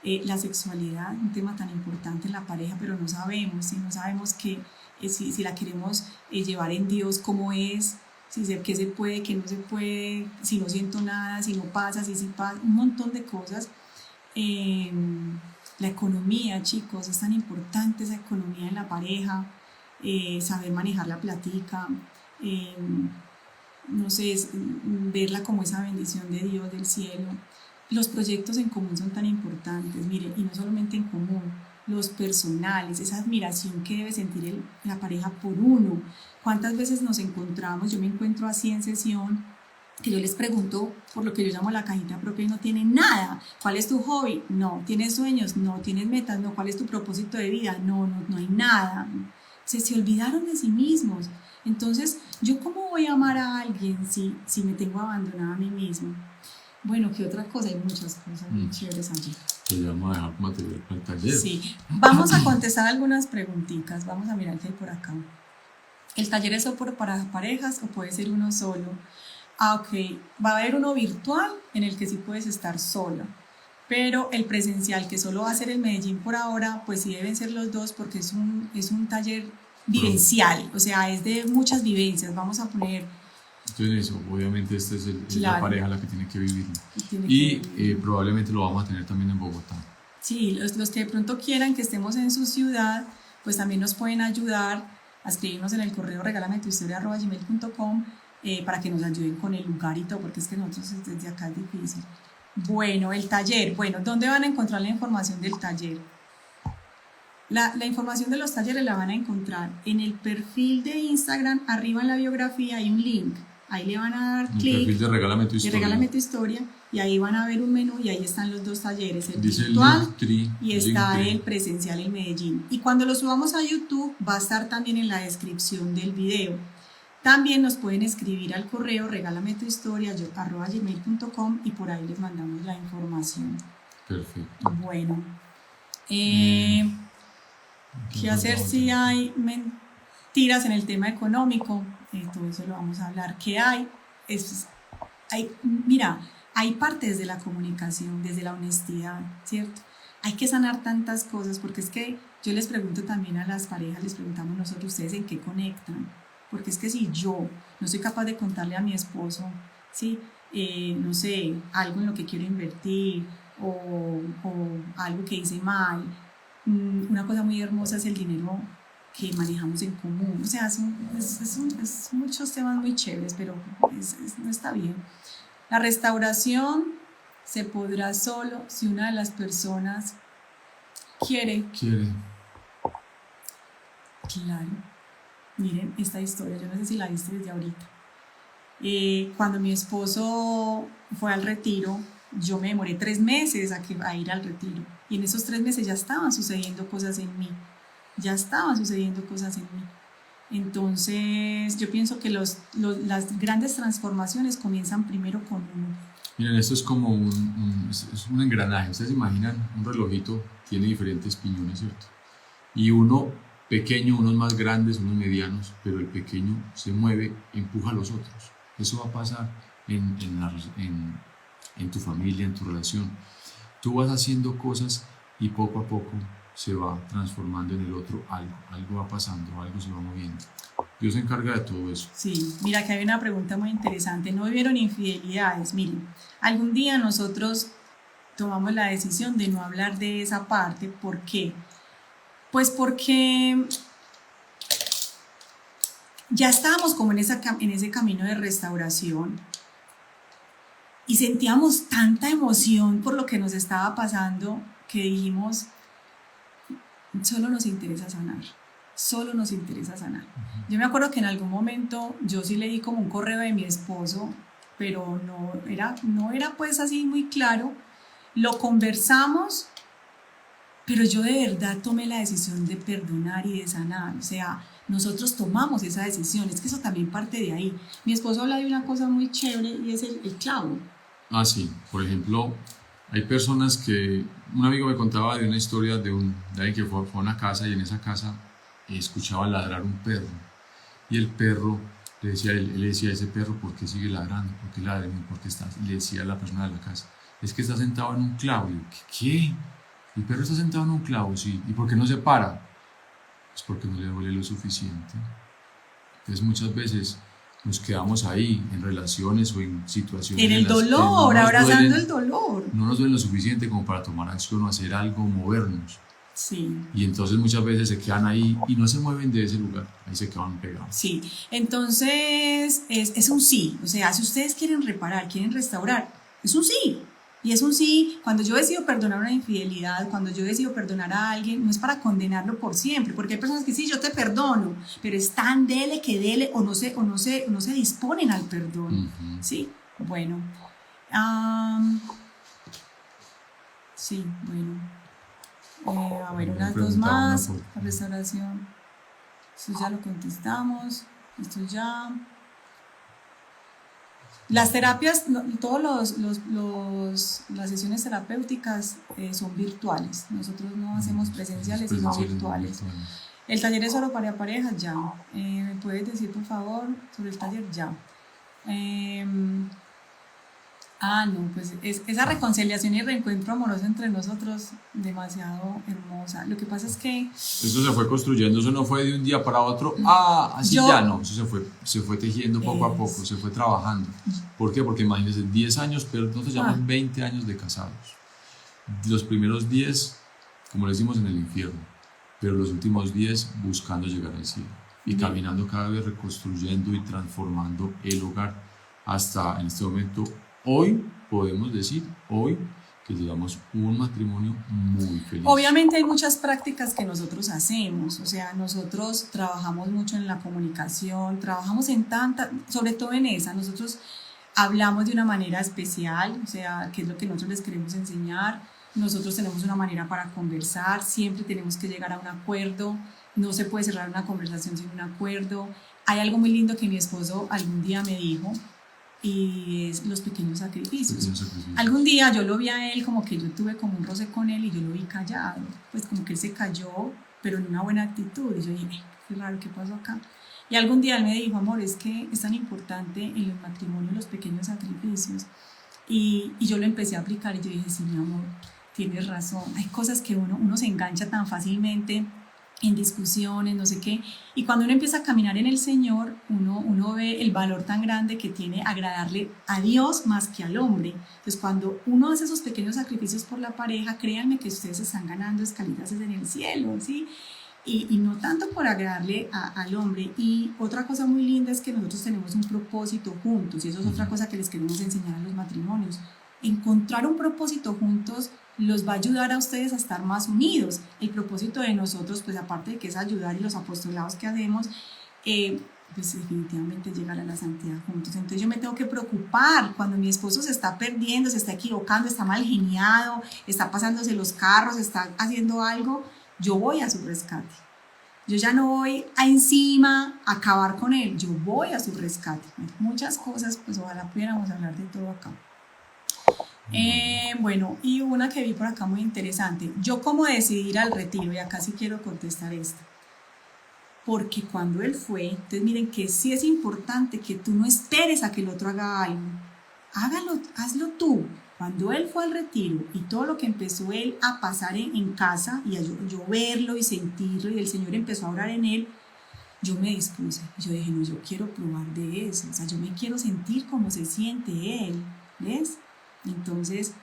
La sexualidad, un tema tan importante en la pareja, pero no sabemos, no sabemos si la queremos llevar en Dios, cómo es, qué se puede, qué no se puede, si no siento nada, si no pasa, si pasa, un montón de cosas. La economía, chicos, es tan importante esa economía en la pareja, saber manejar la platica, no sé, verla como esa bendición de Dios del cielo, los proyectos en común son tan importantes, mire, y no solamente en común, los personales, esa admiración que debe sentir la pareja por uno. ¿Cuántas veces nos encontramos? Yo me encuentro así en sesión, que yo les pregunto por lo que yo llamo la cajita propia y no tienen nada. ¿Cuál es tu hobby? No. ¿Tienes sueños? No. ¿Tienes metas? No. ¿Cuál es tu propósito de vida? No hay nada. Se olvidaron de sí mismos. Entonces, ¿yo cómo voy a amar a alguien si me tengo abandonada a mí mismo? Bueno, ¿qué otra cosa? Hay muchas cosas muy chéveres allí. Se llama dejar material para el taller. Sí, vamos a contestar algunas preguntitas. Vamos a mirar qué hay por acá. ¿El taller es solo para parejas o puede ser uno solo? Ok, va a haber uno virtual en el que sí puedes estar solo, pero el presencial que solo va a ser en Medellín por ahora, pues sí deben ser los dos porque es un taller vivencial, o sea, es de muchas vivencias. Vamos a poner... Entonces eso, obviamente esta es claro, la pareja la que tiene que vivirlo. Probablemente lo vamos a tener también en Bogotá. Sí, los que de pronto quieran que estemos en su ciudad, pues también nos pueden ayudar a escribirnos en el correo regalametuhistoria@gmail.com para que nos ayuden con el lugar y todo, porque es que nosotros desde acá es difícil. Bueno, el taller. Bueno, ¿dónde van a encontrar la información del taller? La información de los talleres la van a encontrar en el perfil de Instagram, arriba en la biografía hay un link. Ahí le van a dar clic. El perfil de Regálame tu Historia. Regálame tu Historia. Y ahí van a ver un menú y ahí están los dos talleres, el Dice virtual el y está el presencial en Medellín. Y cuando lo subamos a YouTube va a estar también en la descripción del video. También nos pueden escribir al correo regalametuhistoria@gmail.com y por ahí les mandamos la información. Perfecto. Bueno, ¿qué hacer si hay mentiras en el tema económico? Todo eso lo vamos a hablar. ¿Qué hay? Mira, hay partes de la comunicación, desde la honestidad, ¿cierto? Hay que sanar tantas cosas, porque es que yo les pregunto también a las parejas, les preguntamos nosotros, ¿ustedes en qué conectan? Porque es que si yo no soy capaz de contarle a mi esposo, ¿sí? No sé, algo en lo que quiero invertir o algo que hice mal, una cosa muy hermosa es el dinero que manejamos en común. O sea, es muchos temas muy chéveres, pero no está bien. La restauración se podrá solo si una de las personas quiere. Claro. Miren esta historia, yo no sé si la viste desde ahorita. Cuando mi esposo fue al retiro, yo me demoré 3 meses a ir al retiro. Y en esos 3 meses ya estaban sucediendo cosas en mí. Entonces, yo pienso que las grandes transformaciones comienzan primero con uno. Miren, esto es como es un engranaje. Ustedes se imaginan, un relojito tiene diferentes piñones, ¿cierto? Y uno pequeño, unos más grandes, unos medianos, pero el pequeño se mueve, empuja a los otros. Eso va a pasar en tu familia, en tu relación. Tú vas haciendo cosas y poco a poco se va transformando en el otro algo va pasando, algo se va moviendo. Dios se encarga de todo eso. Sí, mira que hay una pregunta muy interesante. ¿No vivieron infidelidades? Miren, algún día nosotros tomamos la decisión de no hablar de esa parte. ¿Por qué? Pues porque ya estábamos como en ese camino de restauración y sentíamos tanta emoción por lo que nos estaba pasando que dijimos, solo nos interesa sanar. Yo me acuerdo que en algún momento yo sí leí como un correo de mi esposo, pero no era pues así muy claro. Lo conversamos, pero yo de verdad tomé la decisión de perdonar y de sanar. O sea, nosotros tomamos esa decisión. Es que eso también parte de ahí. Mi esposo habla de una cosa muy chévere y es el clavo. Ah, sí. Por ejemplo, hay personas que... Un amigo me contaba de una historia de alguien que fue a una casa y en esa casa escuchaba ladrar un perro. Y el perro él le decía a ese perro, ¿por qué sigue ladrando? ¿Por qué ladra? ¿Por qué estás? Y le decía a la persona de la casa, es que está sentado en un clavo. Y yo, ¿qué? El perro está sentado en un clavo, sí. ¿Y por qué no se para? Pues porque no le duele lo suficiente. Entonces muchas veces nos quedamos ahí en relaciones o en situaciones en el dolor, abrazando el dolor. No nos duele lo suficiente como para tomar acción o hacer algo, movernos. Sí. Y entonces muchas veces se quedan ahí y no se mueven de ese lugar, ahí se quedan pegados. Sí, entonces es un sí. O sea, si ustedes quieren reparar, quieren restaurar, es un sí. Y es un sí, cuando yo decido perdonar una infidelidad, cuando yo decido perdonar a alguien, no es para condenarlo por siempre, porque hay personas que sí, yo te perdono, pero es tan dele que dele o no se disponen al perdón, ¿sí? Bueno, sí, bueno, a ver, unas dos más, la restauración, esto ya lo contestamos, esto ya... Las terapias, las sesiones terapéuticas son virtuales. Nosotros no hacemos presenciales, sino virtuales. El taller es solo para parejas, ya. ¿Me puedes decir, por favor, sobre el taller? Ya. No, pues esa reconciliación y reencuentro amoroso entre nosotros, demasiado hermosa. Lo que pasa es que... Eso se fue construyendo, eso no fue de un día para otro, así ya no, eso se fue tejiendo poco a poco, se fue trabajando. ¿Por qué? Porque imagínense, 10 años, pero nosotros llevamos 20 años de casados. Los primeros 10, como le decimos, en el infierno, pero los últimos 10 buscando llegar al cielo y caminando cada vez reconstruyendo y transformando el hogar hasta en este momento. Hoy podemos decir, que llevamos un matrimonio muy feliz. Obviamente hay muchas prácticas que nosotros hacemos, o sea, nosotros trabajamos mucho en la comunicación, trabajamos en sobre todo en esa, nosotros hablamos de una manera especial, o sea, qué es lo que nosotros les queremos enseñar, nosotros tenemos una manera para conversar, siempre tenemos que llegar a un acuerdo, no se puede cerrar una conversación sin un acuerdo. Hay algo muy lindo que mi esposo algún día me dijo, y es los pequeños sacrificios. Algún día yo lo vi a él como que yo tuve como un roce con él y yo lo vi callado, pues como que él se cayó, pero en una buena actitud, y yo dije, qué raro, ¿qué pasó acá? Y algún día él me dijo, amor, es que es tan importante en los matrimonios los pequeños sacrificios, y yo lo empecé a aplicar y yo dije, sí, mi amor, tienes razón, hay cosas que uno se engancha tan fácilmente en discusiones, no sé qué, y cuando uno empieza a caminar en el Señor, uno ve el valor tan grande que tiene agradarle a Dios más que al hombre. Entonces, cuando uno hace esos pequeños sacrificios por la pareja, créanme que ustedes están ganando escalitas en el cielo, ¿sí? Y no tanto por agradarle al hombre. Y otra cosa muy linda es que nosotros tenemos un propósito juntos, y eso es otra cosa que les queremos enseñar a los matrimonios. Encontrar un propósito juntos los va a ayudar a ustedes a estar más unidos. El propósito de nosotros, pues aparte de que es ayudar y los apostolados que hacemos, pues definitivamente llegar a la santidad juntos. Entonces yo me tengo que preocupar cuando mi esposo se está perdiendo, se está equivocando, está mal geniado, está pasándose los carros, está haciendo algo, yo voy a su rescate. Yo ya no voy a encima a acabar con él, yo voy a su rescate. Muchas cosas, pues ojalá pudiéramos hablar de todo acá. Bueno, y una que vi por acá muy interesante, yo cómo decidí ir al retiro, y acá sí quiero contestar esto, porque cuando él fue, entonces miren que sí es importante que tú no esperes a que el otro haga algo, hazlo tú. Cuando él fue al retiro y todo lo que empezó él a pasar en casa y a yo verlo y sentirlo, y el Señor empezó a orar en él, yo me dispuse, yo dije, no, yo quiero probar de eso, o sea, yo me quiero sentir como se siente él, ¿ves? Entonces,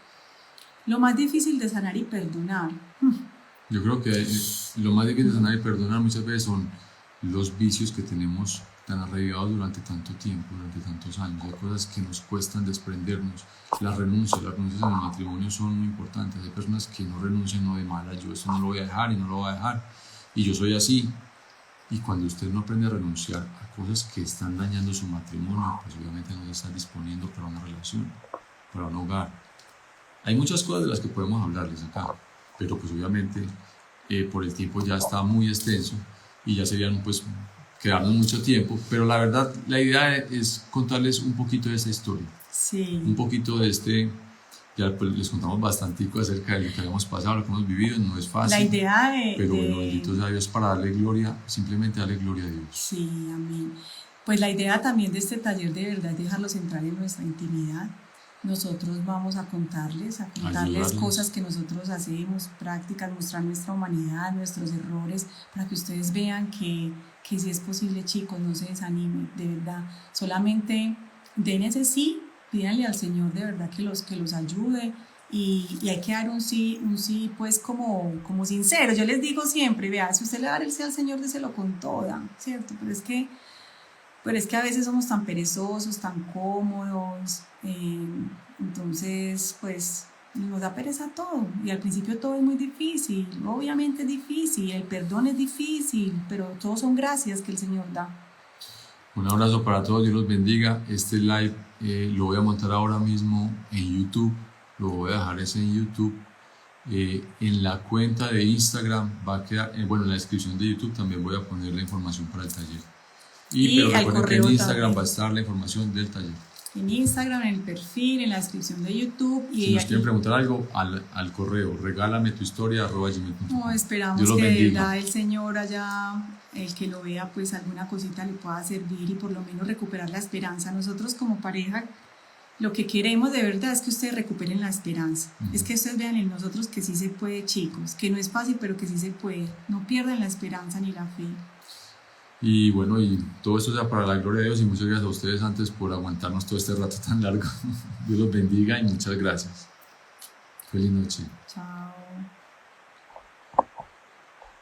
lo más difícil de sanar y perdonar. Yo creo que lo más difícil de sanar y perdonar muchas veces son los vicios que tenemos tan arraigados durante tanto tiempo, durante tantos años. Hay cosas que nos cuestan desprendernos. Las renuncias en el matrimonio son muy importantes. Hay personas que no renuncian, no de mala, yo esto no lo voy a dejar y no lo voy a dejar. Y yo soy así. Y cuando usted no aprende a renunciar a cosas que están dañando su matrimonio, pues obviamente no se está disponiendo para una relación, para un hogar. Hay muchas cosas de las que podemos hablarles acá, pero pues obviamente por el tiempo ya está muy extenso y ya serían pues quedarnos mucho tiempo, pero la verdad la idea es contarles un poquito de esta historia, sí. Un poquito de ya pues les contamos bastante acerca de lo que habíamos pasado, lo que hemos vivido, no es fácil, la idea pero bueno, bendito sea Dios para darle gloria, simplemente darle gloria a Dios. Sí, amén. Pues la idea también de este taller de verdad es dejarlos entrar en nuestra intimidad. Nosotros vamos a contarles cosas que nosotros hacemos, prácticas, mostrar nuestra humanidad, nuestros errores, para que ustedes vean que si es posible, chicos, no se desanimen, de verdad. Solamente den ese sí, pídanle al Señor de verdad que los ayude, y hay que dar un sí pues como sincero. Yo les digo siempre, vea, si usted le da el sí al Señor, déselo con toda, ¿cierto? Pero es que a veces somos tan perezosos, tan cómodos, Entonces, pues nos da pereza todo y al principio todo es muy difícil, obviamente es difícil, el perdón es difícil, pero todos son gracias que el Señor da. Un abrazo para todos, Dios los bendiga. Este live lo voy a montar ahora mismo en YouTube, lo voy a dejar ese en YouTube. En la cuenta de Instagram va a quedar, bueno, en la descripción de YouTube también voy a poner la información para el taller. Pero recuerden que en Instagram también va a estar la información del taller. En Instagram, en el perfil, en la descripción de YouTube. Y si nos quieren preguntar algo, al correo, regálame tu historia@gmail.com. No, esperamos que de verdad el Señor haya, el que lo vea, pues alguna cosita le pueda servir y por lo menos recuperar la esperanza. Nosotros como pareja, lo que queremos de verdad es que ustedes recuperen la esperanza. Es que ustedes vean en nosotros que sí se puede, chicos, que no es fácil, pero que sí se puede. No pierdan la esperanza ni la fe. Y bueno, y todo esto sea para la gloria de Dios y muchas gracias a ustedes antes por aguantarnos todo este rato tan largo. Dios los bendiga y muchas gracias. Feliz noche. Chao.